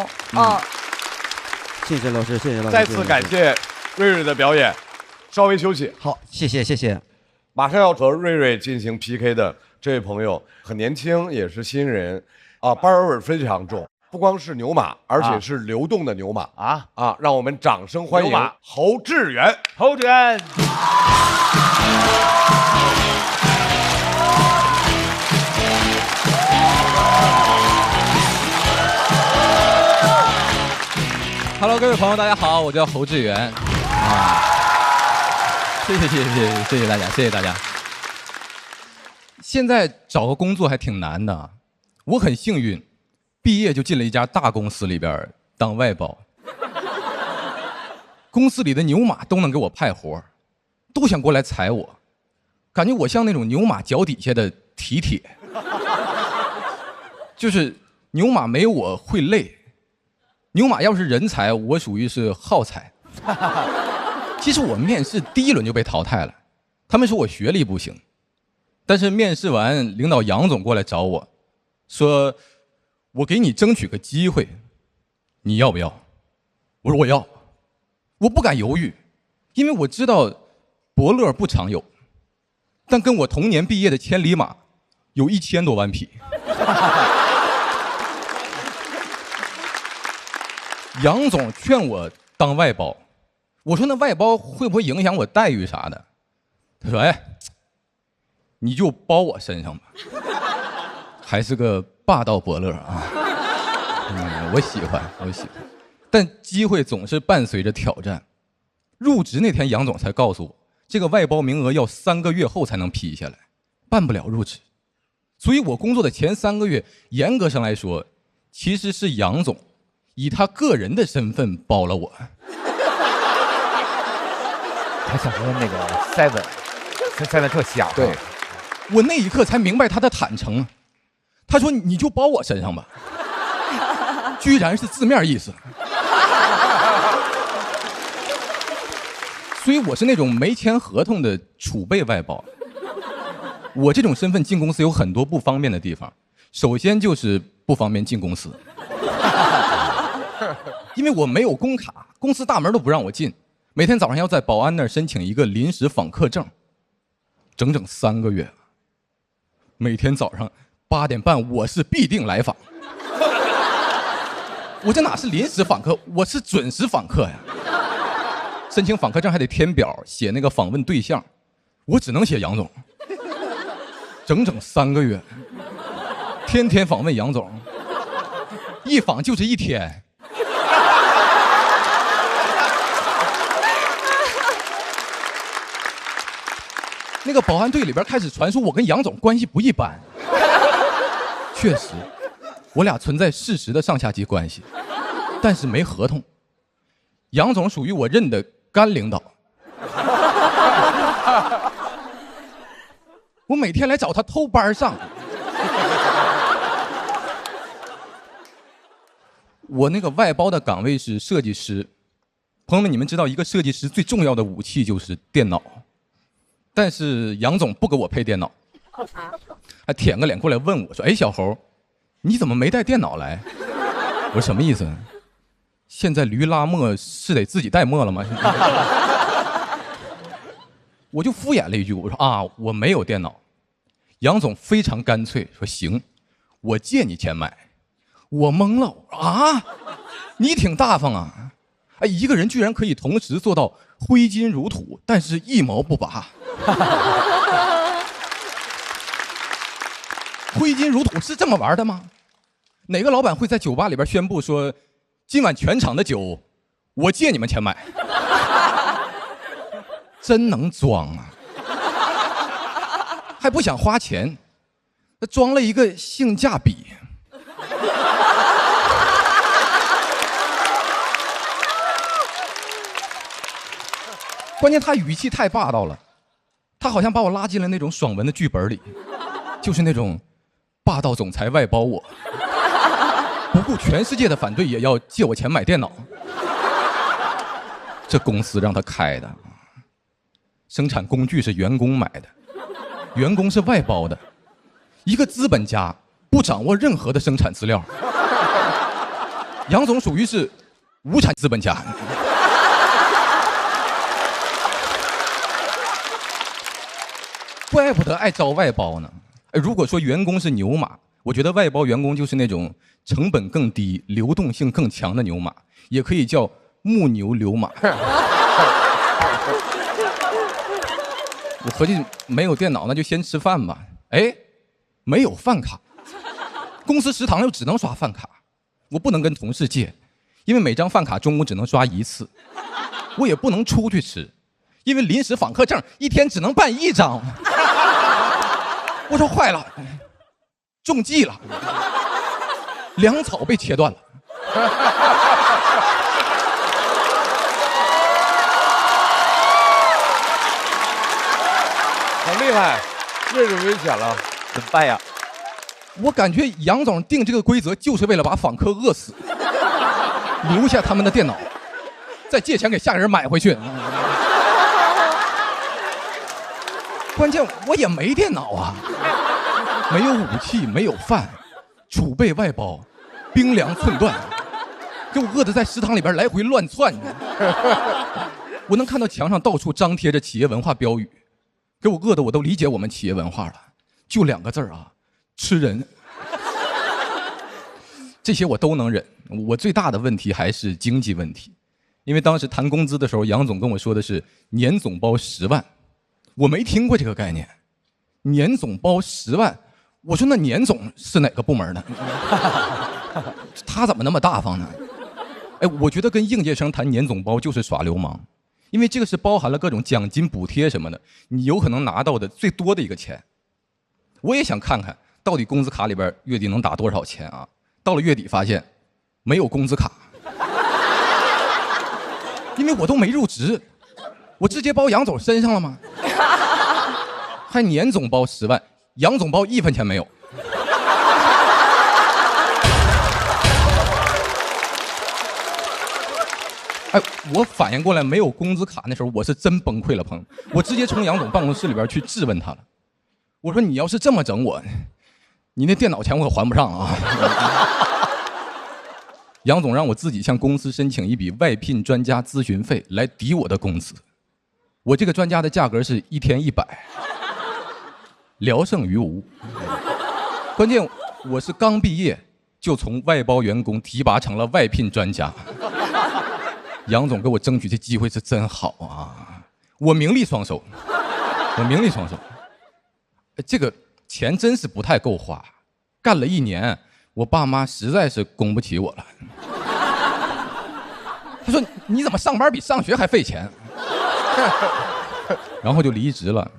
谢谢老师，谢谢老师。再次感谢瑞瑞的表演，稍微休息。好，谢谢。马上要和瑞瑞进行 PK 的这位朋友很年轻，也是新人啊，班儿味非常重。不光是牛马，而且是流动的牛马啊！让我们掌声欢迎侯志远。侯志远。Hello， 各位朋友，大家好，我叫侯志远。谢谢大家，谢谢大家。现在找个工作还挺难的，我很幸运。毕业就进了一家大公司里边当外包，公司里的牛马都能给我派活，都想过来踩我，感觉我像那种牛马脚底下的蹄铁，就是牛马没有我会累，牛马要是人才，我属于是耗材。其实我面试第1轮就被淘汰了，他们说我学历不行，但是面试完，领导杨总过来找我，说。我给你争取个机会，你要不要？我说我要，我不敢犹豫，因为我知道伯乐不常有，但跟我同年毕业的千里马有1000多万匹。杨总劝我当外包，我说那外包会不会影响我待遇啥的？他说：“哎，你就包我身上吧。”还是个霸道伯乐啊！我喜欢，但机会总是伴随着挑战。入职那天杨总才告诉我，这个外包名额要3个月后才能批下来，办不了入职。所以我工作的前3个月，严格上来说，其实是杨总以他个人的身份包了我。他想说那个 Seven 跟 Seven 特像。对，我那一刻才明白他的坦诚。他说：“你就包我身上吧。”居然是字面意思。所以我是那种没签合同的储备外包。我这种身份进公司有很多不方便的地方，首先就是不方便进公司，因为我没有工卡，公司大门都不让我进。每天早上要在保安那儿申请一个临时访客证，整整3个月。每天早上8点半，我是必定来访。我这哪是临时访客，我是准时访客呀！申请访客证还得填表，写那个访问对象，我只能写杨总。整整3个月，天天访问杨总，一访就是1天。那个保安队里边开始传说我跟杨总关系不一般。确实，我俩存在事实的上下级关系，但是没合同。杨总属于我认的干领导。我每天来找他偷班上。我那个外包的岗位是设计师。朋友们，你们知道一个设计师最重要的武器就是电脑，但是杨总不给我配电脑，还舔个脸过来问我说：“哎，小猴，你怎么没带电脑来？”我说：“什么意思？现在驴拉磨是得自己带磨了吗？”我就敷衍了一句，我说：“啊，我没有电脑。”杨总非常干脆说：“行，我借你钱买。”我懵了啊，你挺大方啊！哎，一个人居然可以同时做到挥金如土，但是一毛不拔。挥金如土是这么玩的吗？哪个老板会在酒吧里边宣布说，今晚全场的酒我借你们钱买？真能装啊！还不想花钱，装了一个性价比。关键他语气太霸道了，他好像把我拉进了那种爽文的剧本里，就是那种霸道总裁外包我，不顾全世界的反对也要借我钱买电脑。这公司让他开的，生产工具是员工买的，员工是外包的，一个资本家不掌握任何的生产资料。杨总属于是无产资本家。怪不得爱招外包呢。如果说员工是牛马，我觉得外包员工就是那种成本更低、流动性更强的牛马，也可以叫木牛流马。我合计没有电脑，那就先吃饭吧。哎，没有饭卡，公司食堂又只能刷饭卡，我不能跟同事借，因为每张饭卡中午只能刷1次。我也不能出去吃，因为临时访客证1天只能办1张。我说坏了，中计了，粮草被切断了。很厉害，越是危险了，怎么办呀？我感觉杨总定这个规则就是为了把访客饿死，留下他们的电脑，再借钱给下人买回去。关键我也没电脑啊，没有武器，没有饭，储备外包，兵粮寸断，给我饿得在食堂里边来回乱窜。我能看到墙上到处张贴着企业文化标语，给我饿得我都理解我们企业文化了，就2个字啊，吃人。这些我都能忍，我最大的问题还是经济问题，因为当时谈工资的时候，杨总跟我说的是年总包10万。我没听过这个概念，年总包10万，我说那年总是哪个部门的？他怎么那么大方呢？哎，我觉得跟应届生谈年总包就是耍流氓，因为这个是包含了各种奖金、补贴什么的，你有可能拿到的最多的一个钱。我也想看看到底工资卡里边月底能打多少钱啊？到了月底发现没有工资卡，因为我都没入职，我直接包杨总身上了吗？还年总包10万，杨总包1分钱没有。哎，我反应过来没有工资卡那时候，我是真崩溃了，朋友。我直接从杨总办公室里边去质问他了。我说你要是这么整我，你那电脑钱我可还不上啊！杨总让我自己向公司申请一笔外聘专家咨询费来抵我的工资。我这个专家的价格是1天100，聊胜于无。关键我是刚毕业就从外包员工提拔成了外聘专家。杨总给我争取这机会是真好啊！我名利双收，我名利双收。这个钱真是不太够花，干了1年，我爸妈实在是供不起我了。他说：“你怎么上班比上学还费钱？”然后就离职了。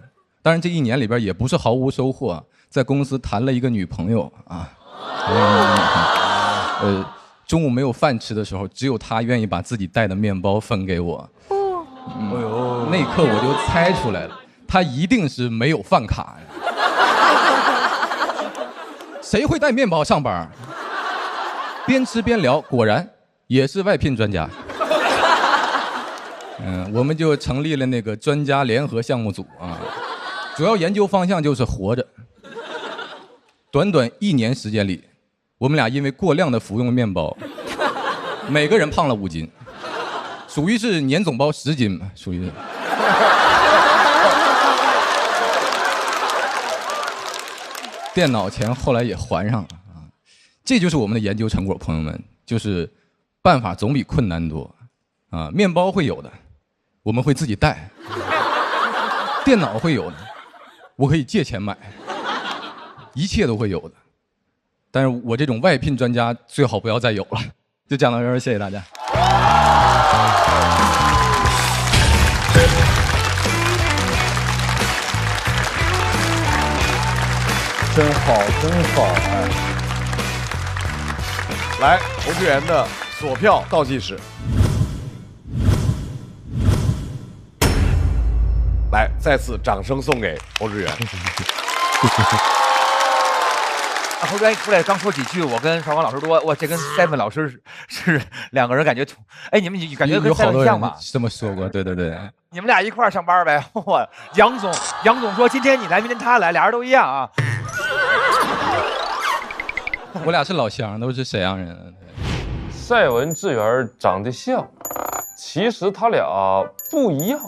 当然这1年里边也不是毫无收获，在公司谈了一个女朋友啊。中午没有饭吃的时候，只有他愿意把自己带的面包分给我。那一刻我就猜出来了，他一定是没有饭卡呀。谁会带面包上班？边吃边聊，果然也是外聘专家。我们就成立了那个专家联合项目组啊，主要研究方向就是活着。短短1年时间里，我们俩因为过量的服用面包，每个人胖了5斤，属于是年总包10斤嘛，属于是。电脑钱后来也还上了啊，这就是我们的研究成果，朋友们，就是办法总比困难多啊。面包会有的，我们会自己带；电脑会有的，我可以借钱买，一切都会有的。但是我这种外聘专家最好不要再有了。就讲到这儿，谢谢大家。真好，真好！哎，来，侯志源的锁票倒计时。来，再次掌声送给侯志源。侯志源出来刚说几句，我跟邵光老师说，哇，这跟 Seven 老师是2个人，感觉，哎，你们感觉跟 Seven 像吗？这么说过，对对对。你们俩一块儿上班呗。哇，杨总说今天你来，明天他来，俩人都一样啊。我俩是老乡，都是沈阳人。赛文、志源长得像，其实他俩不一样。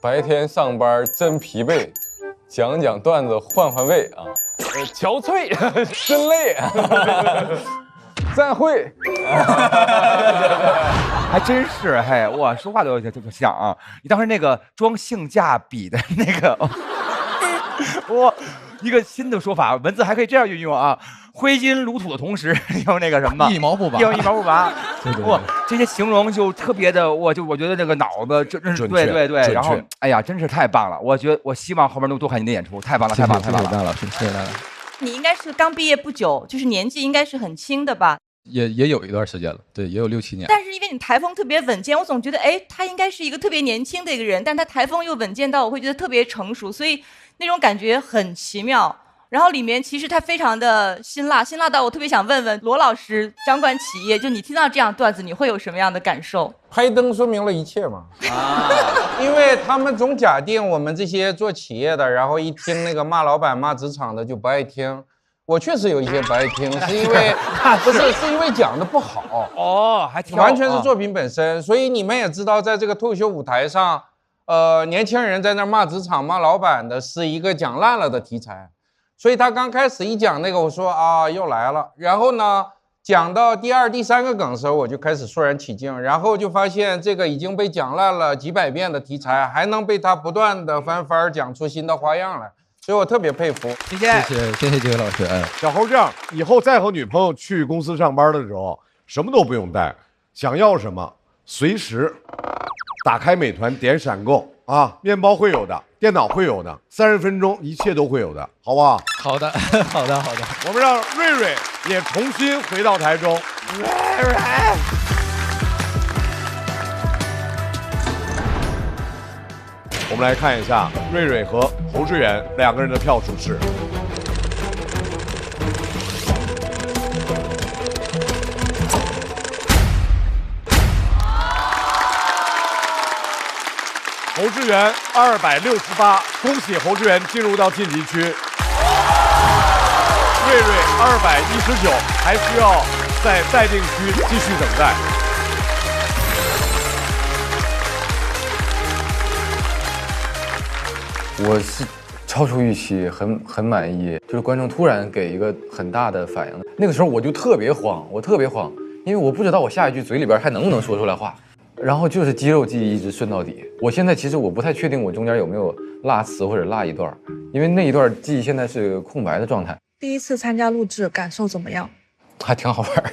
白天上班真疲惫，讲段子换位啊。憔悴，真累。散会。还真是，嘿，哇，说话都像啊！你当时那个装性价比的那个，哇，一个新的说法，文字还可以这样运用啊！挥金如土的同时，用那个什么一毛不拔，用1毛不拔。哇，这些形容就特别的，我觉得这个脑子真是对，然后哎呀，真是太棒了！我希望后面能多看你的演出，太棒了，太棒了！谢谢大老师，谢谢大家。你应该是刚毕业不久，就是年纪应该是很轻的吧？也有一段时间了，对，也有6、7年。但是因为你台风特别稳健，我总觉得，哎，他应该是一个特别年轻的一个人，但他台风又稳健到我会觉得特别成熟，所以那种感觉很奇妙。然后里面其实他非常的辛辣到我特别想问问罗老师，掌管企业，就你听到这样段子，你会有什么样的感受？拍灯说明了一切嘛。因为他们总假定我们这些做企业的，然后一听那个骂老板、骂职场的就不爱听。我确实有一些不爱听，是因为是因为讲的不好哦，还挺完全是作品本身。所以你们也知道，在这个脱口秀舞台上，年轻人在那骂职场、骂老板的是一个讲烂了的题材。所以他刚开始一讲那个，我说啊又来了。然后呢，讲到第2、第3个梗的时候，我就开始肃然起敬，然后就发现这个已经被讲烂了几百遍的题材，还能被他不断的翻番讲出新的花样来。所以我特别佩服，谢谢几位老师。哎，小侯这样，以后再和女朋友去公司上班的时候，什么都不用带，想要什么随时打开美团点闪购啊，面包会有的，电脑会有的，30分钟一切都会有的，好不好？好的，好的，好的。我们让瑞瑞也重新回到台中。瑞瑞，我们来看一下瑞瑞和侯志远2个人的票数是。侯志远268，恭喜侯志远进入到晋级区。瑞瑞219，还需要在待定区继续等待。我是超出预期，很满意。就是观众突然给一个很大的反应，那个时候我就特别慌，因为我不知道我下一句嘴里边还能不能说出来话。然后就是肌肉记忆一直顺到底。我现在其实我不太确定我中间有没有落词或者落一段，因为那一段记忆现在是空白的状态。第一次参加录制，感受怎么样？还挺好玩的，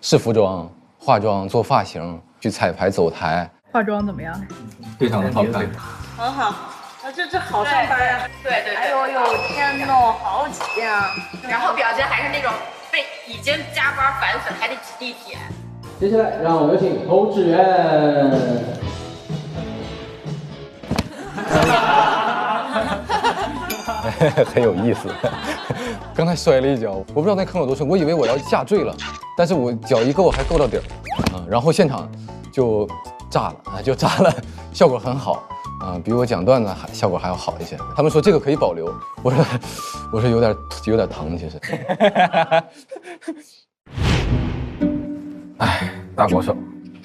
试服装、化妆、做发型、去彩排、走台。化妆怎么样？非常的好看，很好。这好上班呀！对。哎呦天呐，好挤呀！然后表情还是那种被已经加班烦死，还得挤地铁。接下来，让我们有请侯志远。很有意思。刚才摔了一跤，我不知道那坑有多深，我以为我要下坠了，但是我脚一够还够到底儿，然后现场就炸了，效果很好比我讲段子效果还要好一些。他们说这个可以保留，我说有点疼，其实。哎，大国手，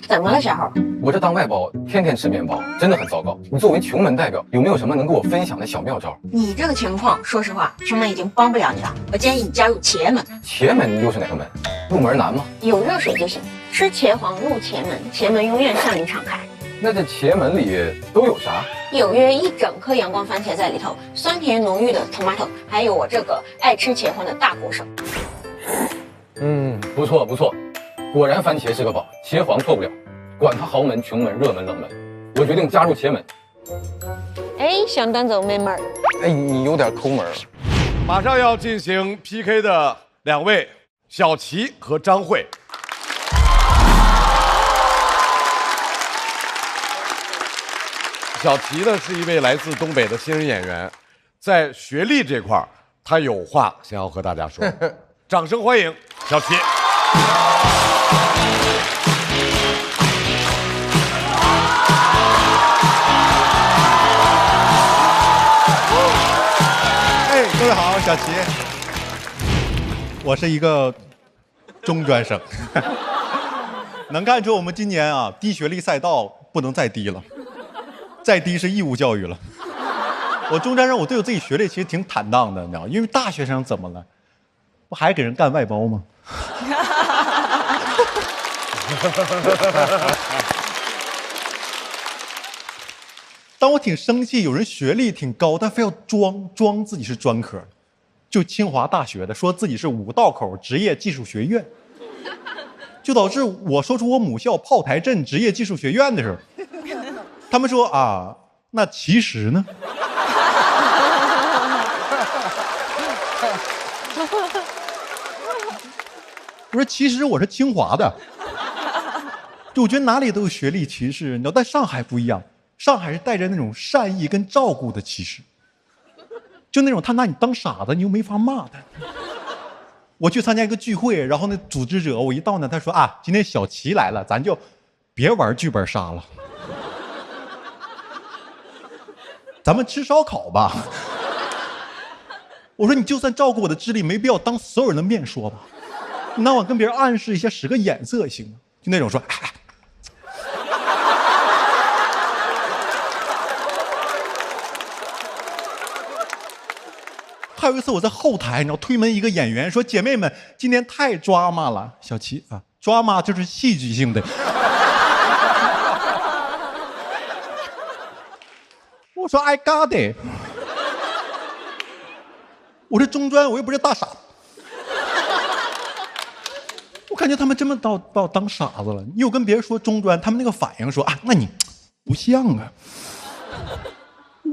怎么了，小猴？我这当外包，天天吃面包，真的很糟糕。你作为琼门代表，有没有什么能跟我分享的小妙招？你这个情况，说实话，琼门已经帮不了你了。我建议你加入茄门。茄门又是哪个门？入门难吗？有热水就行，吃茄皇入茄门，茄门永远向你敞开。那这茄门里都有啥？有约1整颗阳光番茄在里头，酸甜浓郁的 tomato， 还有我这个爱吃茄皇的大国手。不错不错，果然番茄是个宝，茄皇错不了。管他豪门、穷门、热门、冷门，我决定加入茄门。哎，想端走妹妹儿。哎，你有点抠门了。马上要进行 PK 的2位，小齐和张慧。小齐呢是一位来自东北的新人演员，在学历这块儿，他有话想要和大家说，掌声欢迎小齐。各位好，小齐，我是一个中专生，能看出我们今年低学历赛道不能再低了，再低是义务教育了。我中专生，我对我自己学历其实挺坦荡的，你知道，因为大学生怎么了，不还给人干外包吗？但我挺生气，有人学历挺高，但非要装自己是专科，就清华大学的，说自己是5道口职业技术学院，就导致我说出我母校炮台镇职业技术学院的时候，他们说那其实呢？我说其实我是清华的，就我觉得哪里都有学历歧视，你知道，但上海不一样。上海是带着那种善意跟照顾的歧视，就那种他拿你当傻子，你又没法骂他。我去参加一个聚会，然后那组织者我一到那，他说今天小齐来了，咱就别玩剧本杀了，咱们吃烧烤吧。我说你就算照顾我的智力，没必要当所有人的面说吧，你让我跟别人暗示一下，使个眼色行吗？就那种说还有一次我在后台，你知道推门一个演员说：“姐妹们，今天太抓马了。”小齐抓马就是戏剧性的。我说 I got it。我这中专，我又不是大傻子。我感觉他们真的把我当傻子了。你有跟别人说中专，他们那个反应说那你不像啊。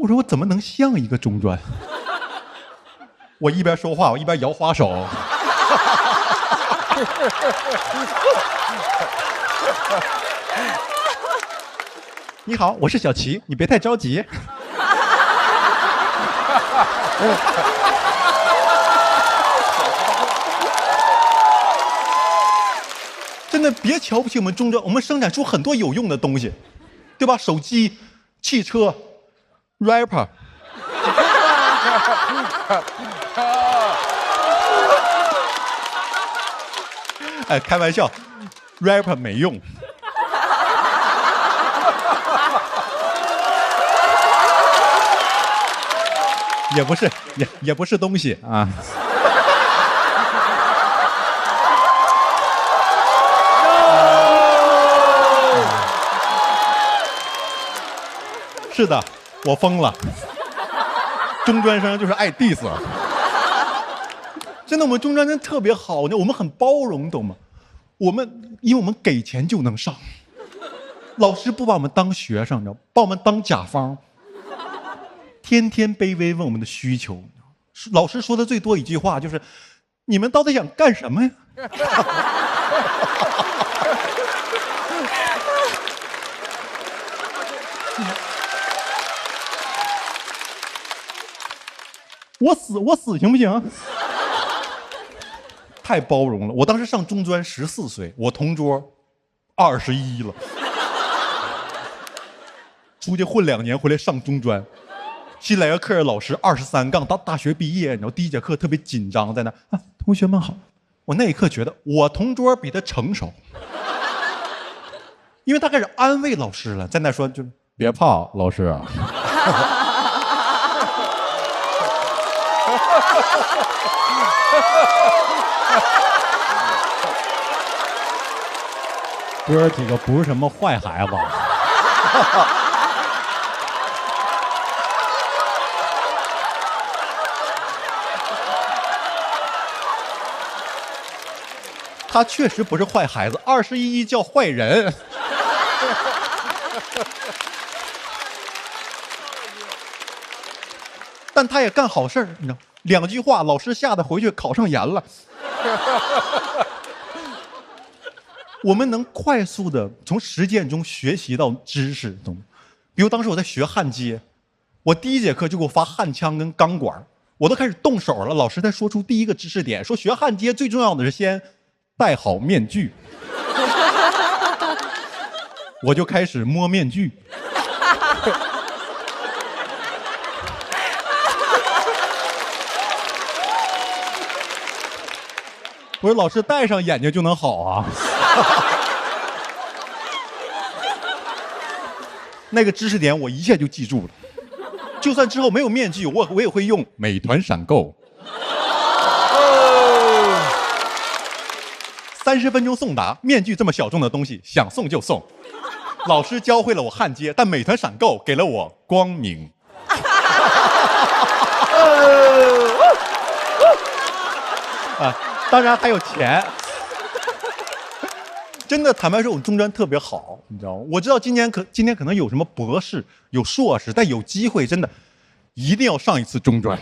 我说我怎么能像一个中专？我一边说话，我一边摇花手。你好，我是小齐，你别太着急。真的别瞧不起我们中专，我们生产出很多有用的东西，对吧？手机、汽车、rapper。哎，开玩笑 ，rapper 没用。也不是，也不是东西啊。是的，我疯了。中专生就是爱 diss。真的，我们中专生特别好，我们很包容，懂吗？因为我们给钱就能上，老师不把我们当学生，你知道，把我们当甲方。天天卑微问我们的需求，老师说的最多一句话就是：“你们到底想干什么呀？”我死行不行？太包容了。我当时上中专14岁，我同桌21了，出去混2年回来上中专。新来个科任老师23杠，到大学毕业，你知道第一节课特别紧张，在那啊，同学们好。我那一刻觉得我同桌比他成熟，因为他开始安慰老师了，在那说就别怕，老师。哥几个不是什么坏孩子。他确实不是坏孩子，21叫坏人。但他也干好事儿，你知道，2句话，老师吓得回去考上研了。我们能快速的从实践中学习到知识，懂吗？比如当时我在学焊接，我第1节课就给我发焊枪跟钢管，我都开始动手了。老师才说出第一个知识点，说学焊接最重要的是先戴好面具。我就开始摸面具。我说老师戴上眼睛就能好啊。那个知识点我一下就记住了，就算之后没有面具，我也会用美团闪购。30分钟送达，面具这么小众的东西，想送就送。老师教会了我焊接，但美团闪购给了我光明。啊，当然还有钱。真的，坦白说，我们中专特别好，你知道吗？我知道今天可能有什么博士、有硕士，但有机会真的一定要上一次中专。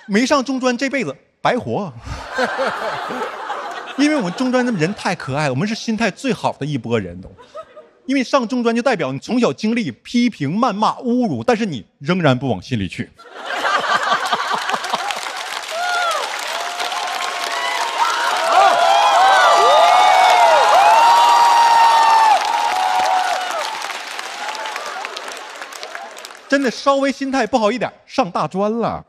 没上中专这辈子白活。因为我们中专的人太可爱了，我们是心态最好的一拨人都。因为上中专就代表你从小经历批评、谩骂、侮辱，但是你仍然不往心里去。真的稍微心态不好一点，上大专了。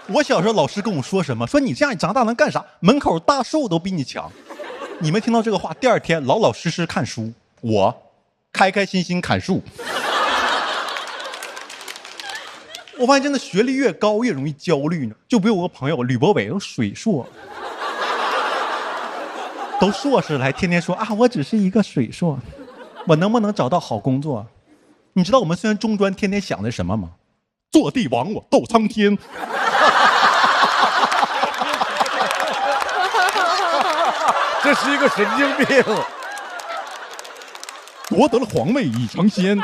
我小时候老师跟我说什么？说你这样你长大能干啥？门口大树都比你强。你们听到这个话，第2天老老实实看书，我开开心心砍树。我发现真的学历越高越容易焦虑呢。就比如我个朋友吕博伟，都水硕，都硕士了，还天天说啊，我只是一个水硕，我能不能找到好工作？你知道我们虽然中专天天想的是什么吗？坐地亡我斗苍天。这这是一个神经病。夺得了皇位已成仙。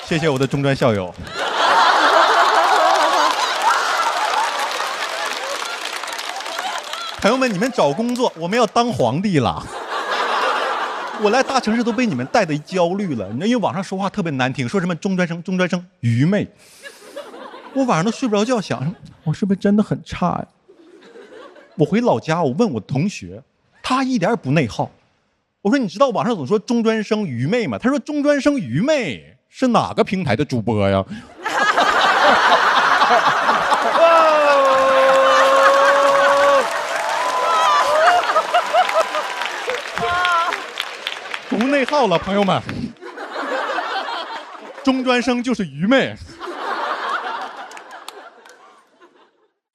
谢谢我的中专校友。朋友们，你们找工作，我们要当皇帝了。我来大城市都被你们带的焦虑了，因为网上说话特别难听，说什么中专生愚昧。我晚上都睡不着觉，想我是不是真的很差呀？我回老家，我问我同学，他一点也不内耗。我说你知道网上总说中专生愚昧吗？他说中专生愚昧是哪个平台的主播呀？不内耗了，朋友们。中专生就是愚昧。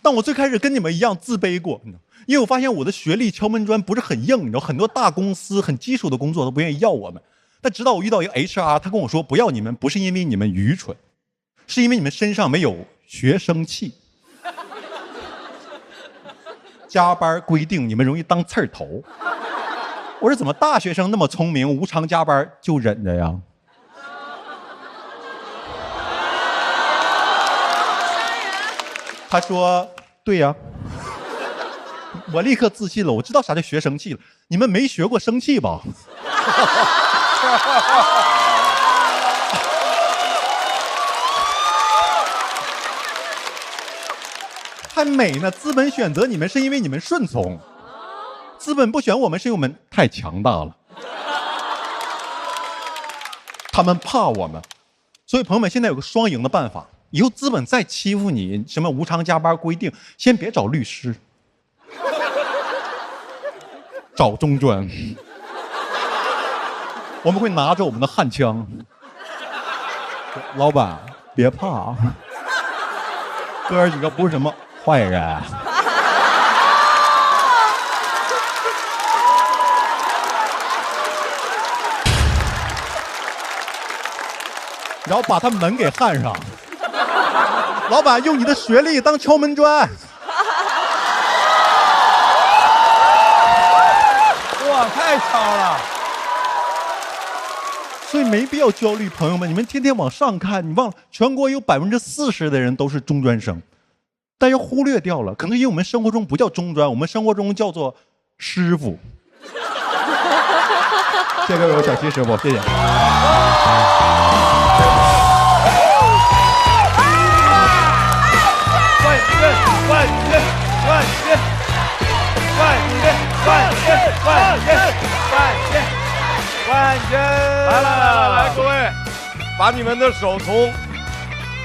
但我最开始跟你们一样自卑过，因为我发现我的学历敲门砖不是很硬，你知道，很多大公司很基础的工作都不愿意要我们。但直到我遇到一个 HR， 他跟我说不要你们，不是因为你们愚蠢，是因为你们身上没有学生气。加班规定你们容易当刺儿头。我说怎么大学生那么聪明，无偿加班就忍着呀？他说对呀。我立刻自信了，我知道啥叫学生气了。你们没学过生气吧？还美呢，资本选择你们是因为你们顺从，资本不选我们是因为我们太强大了，他们怕我们。所以朋友们，现在有个双赢的办法，以后资本再欺负你，什么无偿加班规定，先别找律师，找中专，我们会拿着我们的焊枪，老板别怕啊，哥儿几个不是什么坏人。然后把他门给焊上，老板用你的学历当敲门砖。哇，太超了！所以没必要焦虑，朋友们，你们天天往上看，你忘了全国有40%的人都是中专生，但又忽略掉了，可能因为我们生活中不叫中专，我们生活中叫做师傅。谢谢各位小齐师傅，谢谢。冠军！来，各位，把你们的手从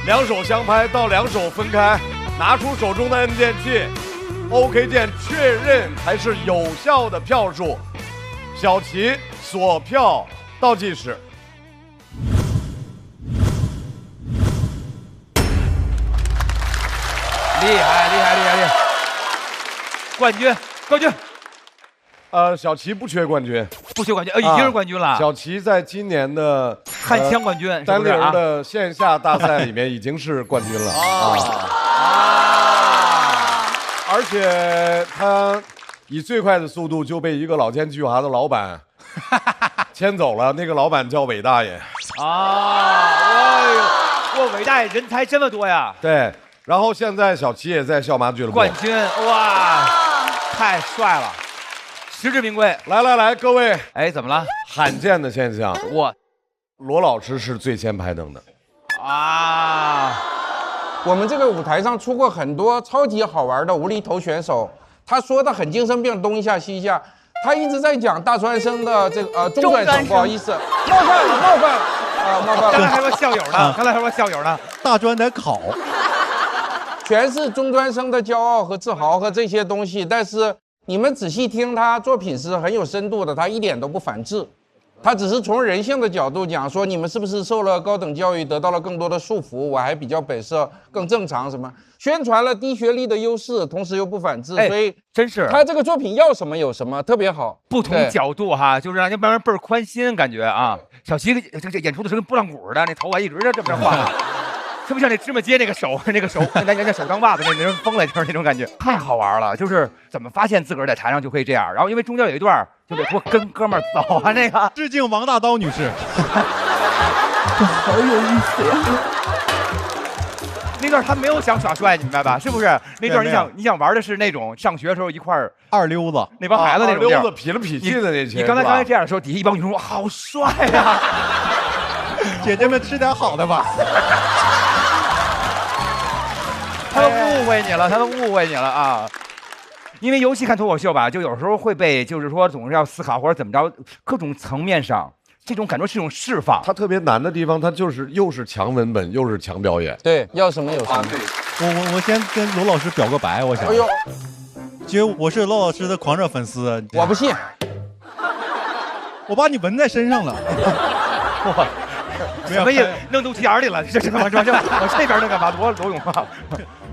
两手相拍到两手分开，拿出手中的按键器 ，OK 键确认才是有效的票数。小齐锁票倒计时。厉害！冠军！小齐不缺冠军，已经是冠军了。小齐在今年的焊枪冠军，单铃的线下大赛里面已经是冠军了而且他以最快的速度就被一个老奸巨猾的老板牵走了。那个老板叫韦大爷哇，伟大爷人才这么多呀！对，然后现在小齐也在校麻俱乐部冠军，哇，太帅了！实至名归。来，各位，哎，怎么了？罕见的现象，罗老师是最先排灯的我们这个舞台上出过很多超级好玩的无厘头选手，他说的很精神病，东一下西一下，他一直在讲大专生的这个中专生，不好意思，冒犯了。刚才还说校友呢，大专得考，全是中专生的骄傲和自豪和这些东西，但是你们仔细听他作品是很有深度的，他一点都不反制。他只是从人性的角度讲说，你们是不是受了高等教育，得到了更多的束缚，我还比较本色，更正常什么？宣传了低学历的优势，同时又不反制，所以真是他这个作品要什么有什么，特别好。不同角度哈，就是让人慢慢倍儿宽心，感觉啊。小齐这演出的时候跟拨浪鼓的，那头发一直这么画，特别像那芝麻街那个手，那手当袜子那人疯了就是那种感觉，太好玩了。就是怎么发现自个儿在台上就可以这样，然后因为中间有一段就得跟哥们儿走啊那个。致敬王大刀女士。这好有意思呀！那段他没有想耍帅，你明白吧？是不是？那段你想玩的是那种上学的时候一块儿二溜子，那帮孩子那种二溜子痞了痞气的那些。你刚才这样的时候，底下一帮女生说好帅呀！姐姐们吃点好的吧。他们误会你了啊！因为尤其看脱口秀吧，就有时候会被就是说总是要思考或者怎么着，各种层面上。这种感觉是一种释放，它特别难的地方，它就是又是强文本，又是强表演。对，要什么有什么。我先跟罗老师表个白，我想。哎呦，其实我是罗老师的狂热粉丝。我不信，我把你纹在身上了。哇，什么意思？弄肚脐眼里了？这往这边那干嘛？罗永浩，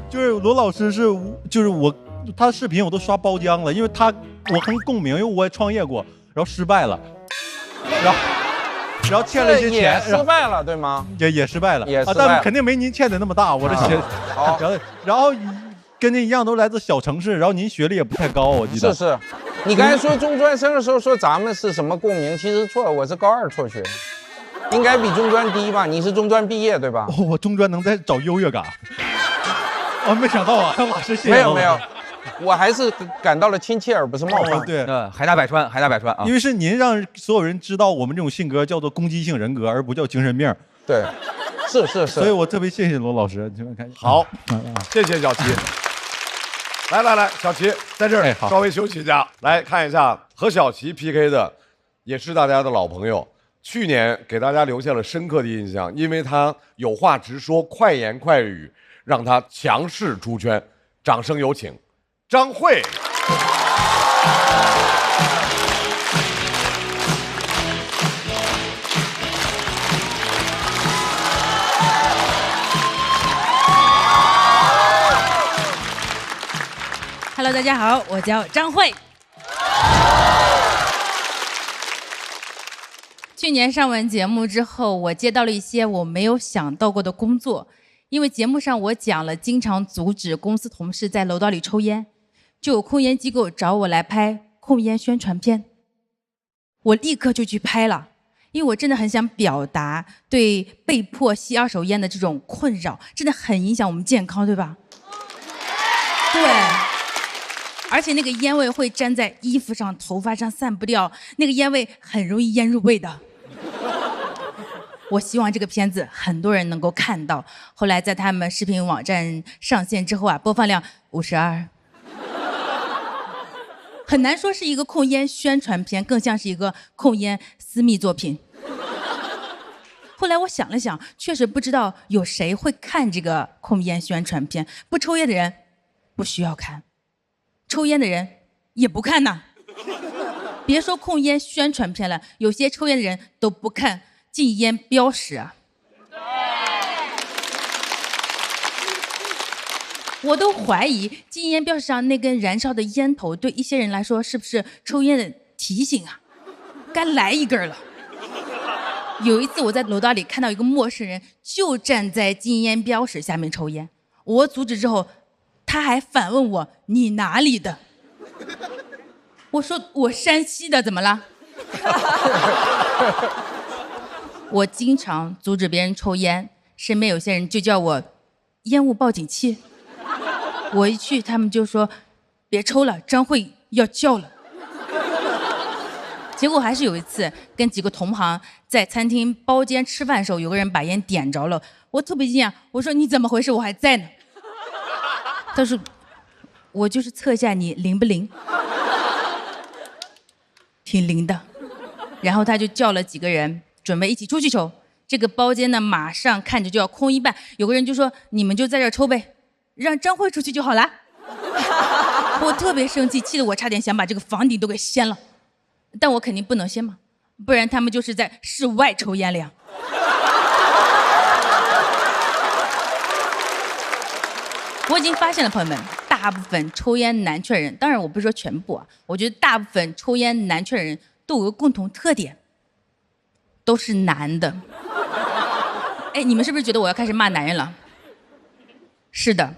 就是罗老师就是我，他视频我都刷包浆了，因为我很共鸣，因为我也创业过，然后失败了，然后欠了一些钱，失败了，对吗？也失败了，也失败了，但肯定没您欠的那么大。我这钱，然后跟您一样都来自小城市，然后您学历也不太高，我记得。是，你刚才说中专生的时候说咱们是什么共鸣，其实错，我是高2辍学，应该比中专低吧？你是中专毕业对吧？我中专能再找优越感。没想到啊，老师谢谢。没有。我还是感到了亲切，而不是冒犯。对，海纳百川啊！因为是您让所有人知道我们这种性格叫做攻击性人格，而不叫精神病。对，是。所以我特别谢谢罗老师。好，谢谢小齐。来，小齐在这儿稍微休息一下，来看一下和小齐 PK 的，也是大家的老朋友，去年给大家留下了深刻的印象，因为他有话直说，快言快语，让他强势出圈。掌声有请张慧。Hello， 大家好，我叫张慧。去年上完节目之后，我接到了一些我没有想到过的工作。因为节目上我讲了经常阻止公司同事在楼道里抽烟，就有控烟机构找我来拍控烟宣传片。我立刻就去拍了，因为我真的很想表达对被迫吸二手烟的这种困扰，真的很影响我们健康，对吧？对，而且那个烟味会粘在衣服上、头发上散不掉，那个烟味很容易腌入味的。我希望这个片子很多人能够看到。后来在他们视频网站上线之后啊，播放量52。很难说是一个控烟宣传片，更像是一个控烟私密作品。后来我想了想，确实不知道有谁会看这个控烟宣传片。不抽烟的人不需要看，抽烟的人也不看呐。别说控烟宣传片了，有些抽烟的人都不看禁烟标识啊！我都怀疑禁烟标识上那根燃烧的烟头对一些人来说是不是抽烟的提醒啊？该来一根了。有一次我在楼道里看到一个陌生人就站在禁烟标识下面抽烟，我阻止之后，他还反问我：“你哪里的？”我说：“我山西的，怎么了？”我经常阻止别人抽烟，身边有些人就叫我烟雾报警器。我一去，他们就说别抽了，张慧要叫了。结果还是有一次跟几个同行在餐厅包间吃饭的时候，有个人把烟点着了，我特别惊讶，我说你怎么回事？我还在呢。他说我就是测一下你灵不灵，挺灵的。然后他就叫了几个人准备一起出去抽，这个包间呢马上看着就要空一半，有个人就说你们就在这儿抽呗，让张慧出去就好了。我特别生气，气得我差点想把这个房顶都给掀了，但我肯定不能掀嘛，不然他们就是在室外抽烟了呀。我已经发现了，朋友们，大部分抽烟男权人，当然我不是说全部啊，我觉得大部分抽烟男权人都有个共同特点，都是男的。哎，你们是不是觉得我要开始骂男人了？是的。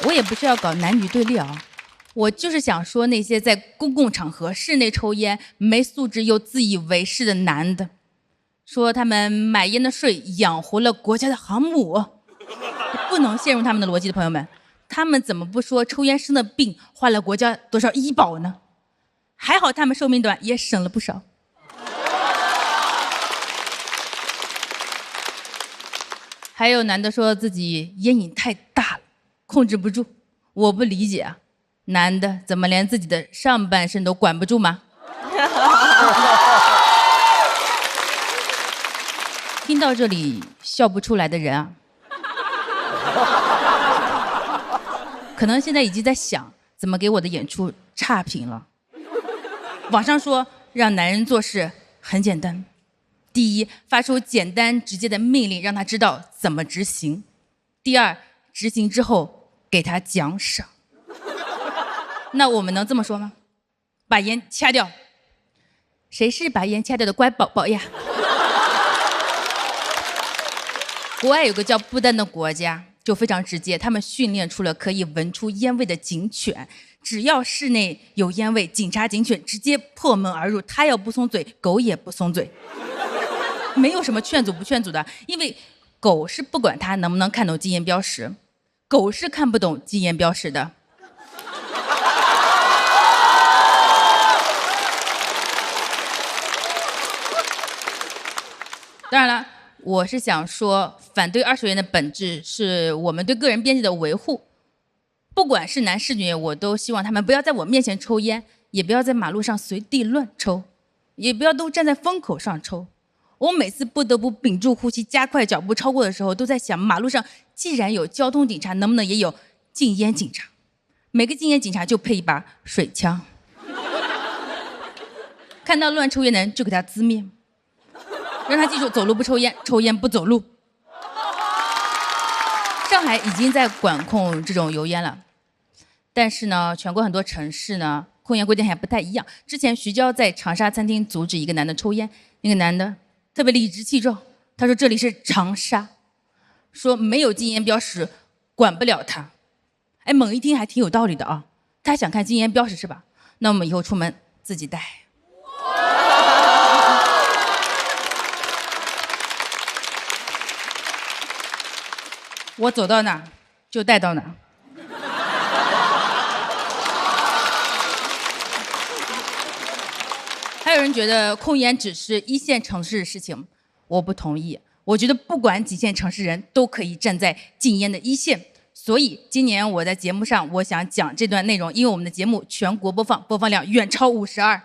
我也不是要搞男女对立啊，我就是想说那些在公共场合室内抽烟、没素质又自以为是的男的。说他们买烟的税养活了国家的航母，不能陷入他们的逻辑的朋友们，他们怎么不说抽烟生的病花了国家多少医保呢？还好他们寿命短，也省了不少。还有男的说自己烟瘾太大了，控制不住，我不理解啊，男的怎么连自己的上半身都管不住吗？听到这里笑不出来的人啊，可能现在已经在想怎么给我的演出差评了。网上说让男人做事很简单，第一，发出简单直接的命令，让他知道怎么执行；第二，执行之后给他奖赏。那我们能这么说吗？把烟掐掉。谁是把烟掐掉的乖宝宝呀？国外有个叫不丹的国家，就非常直接，他们训练出了可以闻出烟味的警犬，只要室内有烟味，警察警犬直接破门而入，他要不松嘴，狗也不松嘴，没有什么劝阻不劝阻的，因为狗是不管它能不能看懂禁烟标识，狗是看不懂禁烟标识的。当然了，我是想说，反对二手烟的本质是我们对个人边界的维护。不管是男是女，我都希望他们不要在我面前抽烟，也不要在马路上随地乱抽，也不要都站在风口上抽。我每次不得不屏住呼吸，加快脚步超过的时候，都在想，马路上既然有交通警察，能不能也有禁烟警察？每个禁烟警察就配一把水枪，看到乱抽烟的人就给他滋灭。让他记住，走路不抽烟，抽烟不走路。上海已经在管控这种油烟了，但是呢，全国很多城市呢，控烟规定还不太一样。之前徐娇在长沙餐厅阻止一个男的抽烟，那个男的特别理直气壮，他说这里是长沙，说没有禁烟标识，管不了他。哎，猛一听还挺有道理的啊，他想看禁烟标识是吧？那我们以后出门自己带。我走到哪就带到哪。还有人觉得控烟只是一线城市的事情，我不同意。我觉得不管几线城市人都可以站在禁烟的一线。所以今年我在节目上，我想讲这段内容，因为我们的节目全国播放量远超52%。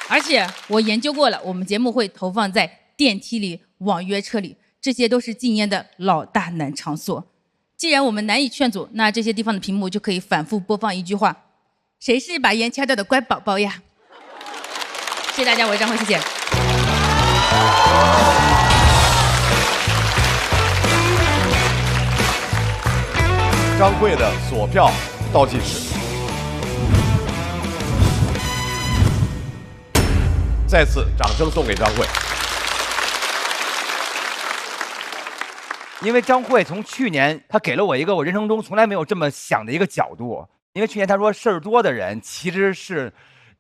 而且我研究过了，我们节目会投放在电梯里、网约车里，这些都是禁烟的老大难场所。既然我们难以劝阻，那这些地方的屏幕就可以反复播放一句话：谁是把烟掐掉的乖宝宝呀？谢谢大家，我是张慧，谢谢。张慧的锁票倒计时，再次掌声送给张慧。因为张慧从去年，她给了我一个我人生中从来没有这么想的一个角度。因为去年她说事儿多的人其实是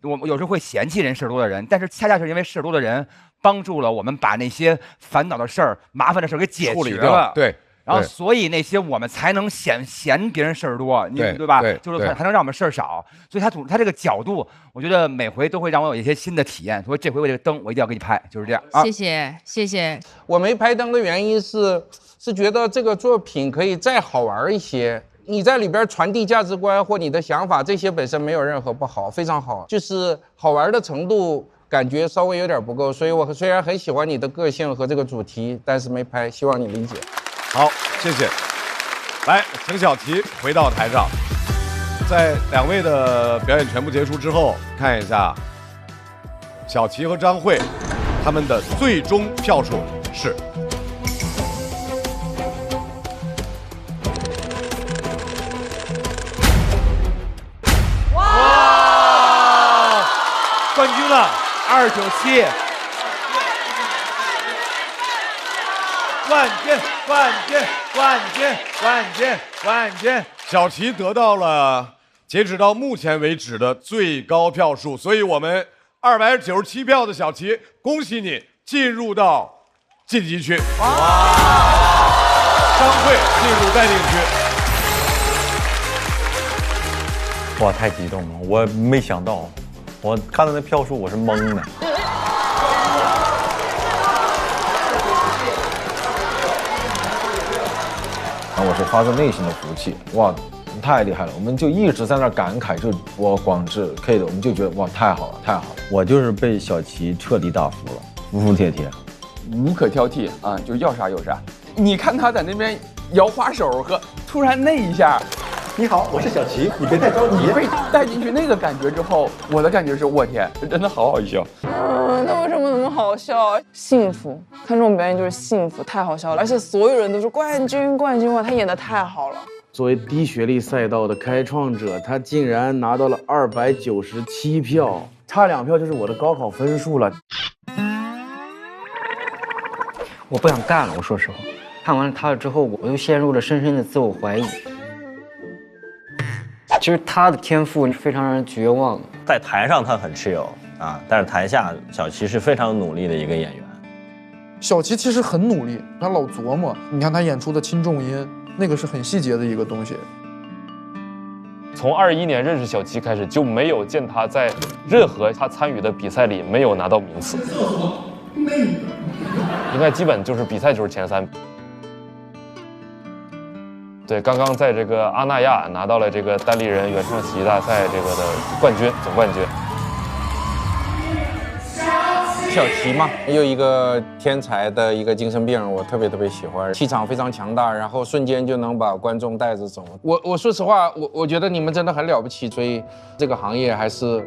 我有时候会嫌弃人事儿多的人，但是恰恰是因为事儿多的人帮助了我们把那些烦恼的事儿、麻烦的事儿给解决了。对。然后，所以那些我们才能嫌别人事儿多，对吧？就是才能让我们事儿少。所以他这个角度，我觉得每回都会让我有一些新的体验。所以这回我这个灯我一定要给你拍，就是这样。谢谢，谢谢。我没拍灯的原因是觉得这个作品可以再好玩一些。你在里边传递价值观或你的想法，这些本身没有任何不好，非常好。就是好玩的程度感觉稍微有点不够，所以我虽然很喜欢你的个性和这个主题，但是没拍，希望你理解。好，谢谢。来，请小齐回到台上。在2位的表演全部结束之后，看一下小齐和张慧他们的最终票数是。哇！冠军了，297。冠军！小齐得到了截止到目前为止的最高票数，所以我们297票的小齐，恭喜你进入到晋级区。哇！张慧进入待定区。哇，太激动了！我没想到，我看到那票数我是懵的。然后我是发自内心的服气，哇，你太厉害了！我们就一直在那感慨，就我广智 K 的，我们就觉得哇，太好了，太好了！我就是被小齐彻底打服了，服服帖帖，无可挑剔啊，就要啥有啥。你看他在那边摇花手和突然那一下，你好，我是小齐，你别太着急。你被带进去那个感觉之后，我的感觉是，我天，真的好好笑。那为什么那么好笑？幸福，看这种表演就是幸福，太好笑了，而且所有人都说冠军，哇，他演的太好了。作为低学历赛道的开创者，他竟然拿到了297票，差2票就是我的高考分数了。我不想干了，我说实话，看完了他之后，我又陷入了深深的自我怀疑。其实他的天赋非常让人绝望，在台上他很 chill 啊，但是台下小齐是非常努力的一个演员。小齐其实很努力，他老琢磨。你看他演出的轻重音，那个是很细节的一个东西。从21年认识小齐开始，就没有见他在任何他参与的比赛里没有拿到名次，应该基本就是比赛就是前3。对，刚刚在这个阿那亚拿到了这个单立人原创喜剧大赛这个的冠军，总冠军。小齐嘛，有一个天才的一个精神病，我特别喜欢，气场非常强大，然后瞬间就能把观众带着走。我说实话，我觉得你们真的很了不起，所以这个行业还是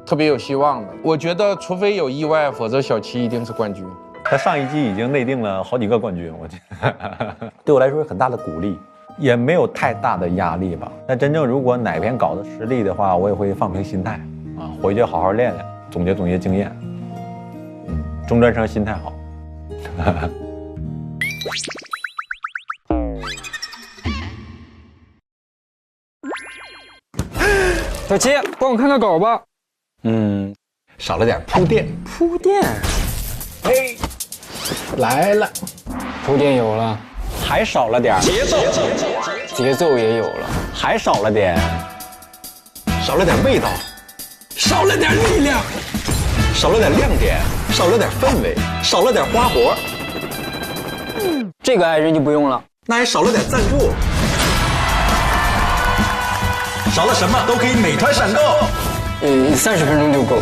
特别有希望的。我觉得除非有意外，否则小齐一定是冠军。他上一季已经内定了好几个冠军，我觉得对我来说是很大的鼓励，也没有太大的压力吧。但真正如果哪篇稿子失利的话，我也会放平心态啊，回去好好练练，总结经验。中专生心态好。小齐，帮我看看稿吧。少了点铺垫。铺垫。嘿，来了。铺垫有了，还少了点节奏。节奏也有了，还少了点。少了点味道，少了点力量，少了点亮点，少了点氛围，少了点花活。这个爱人就不用了，那还少了点赞助。少了什么都可以美团闪购。30分钟就够。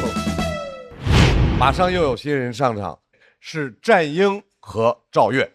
马上又有新人上场，是战英和赵越。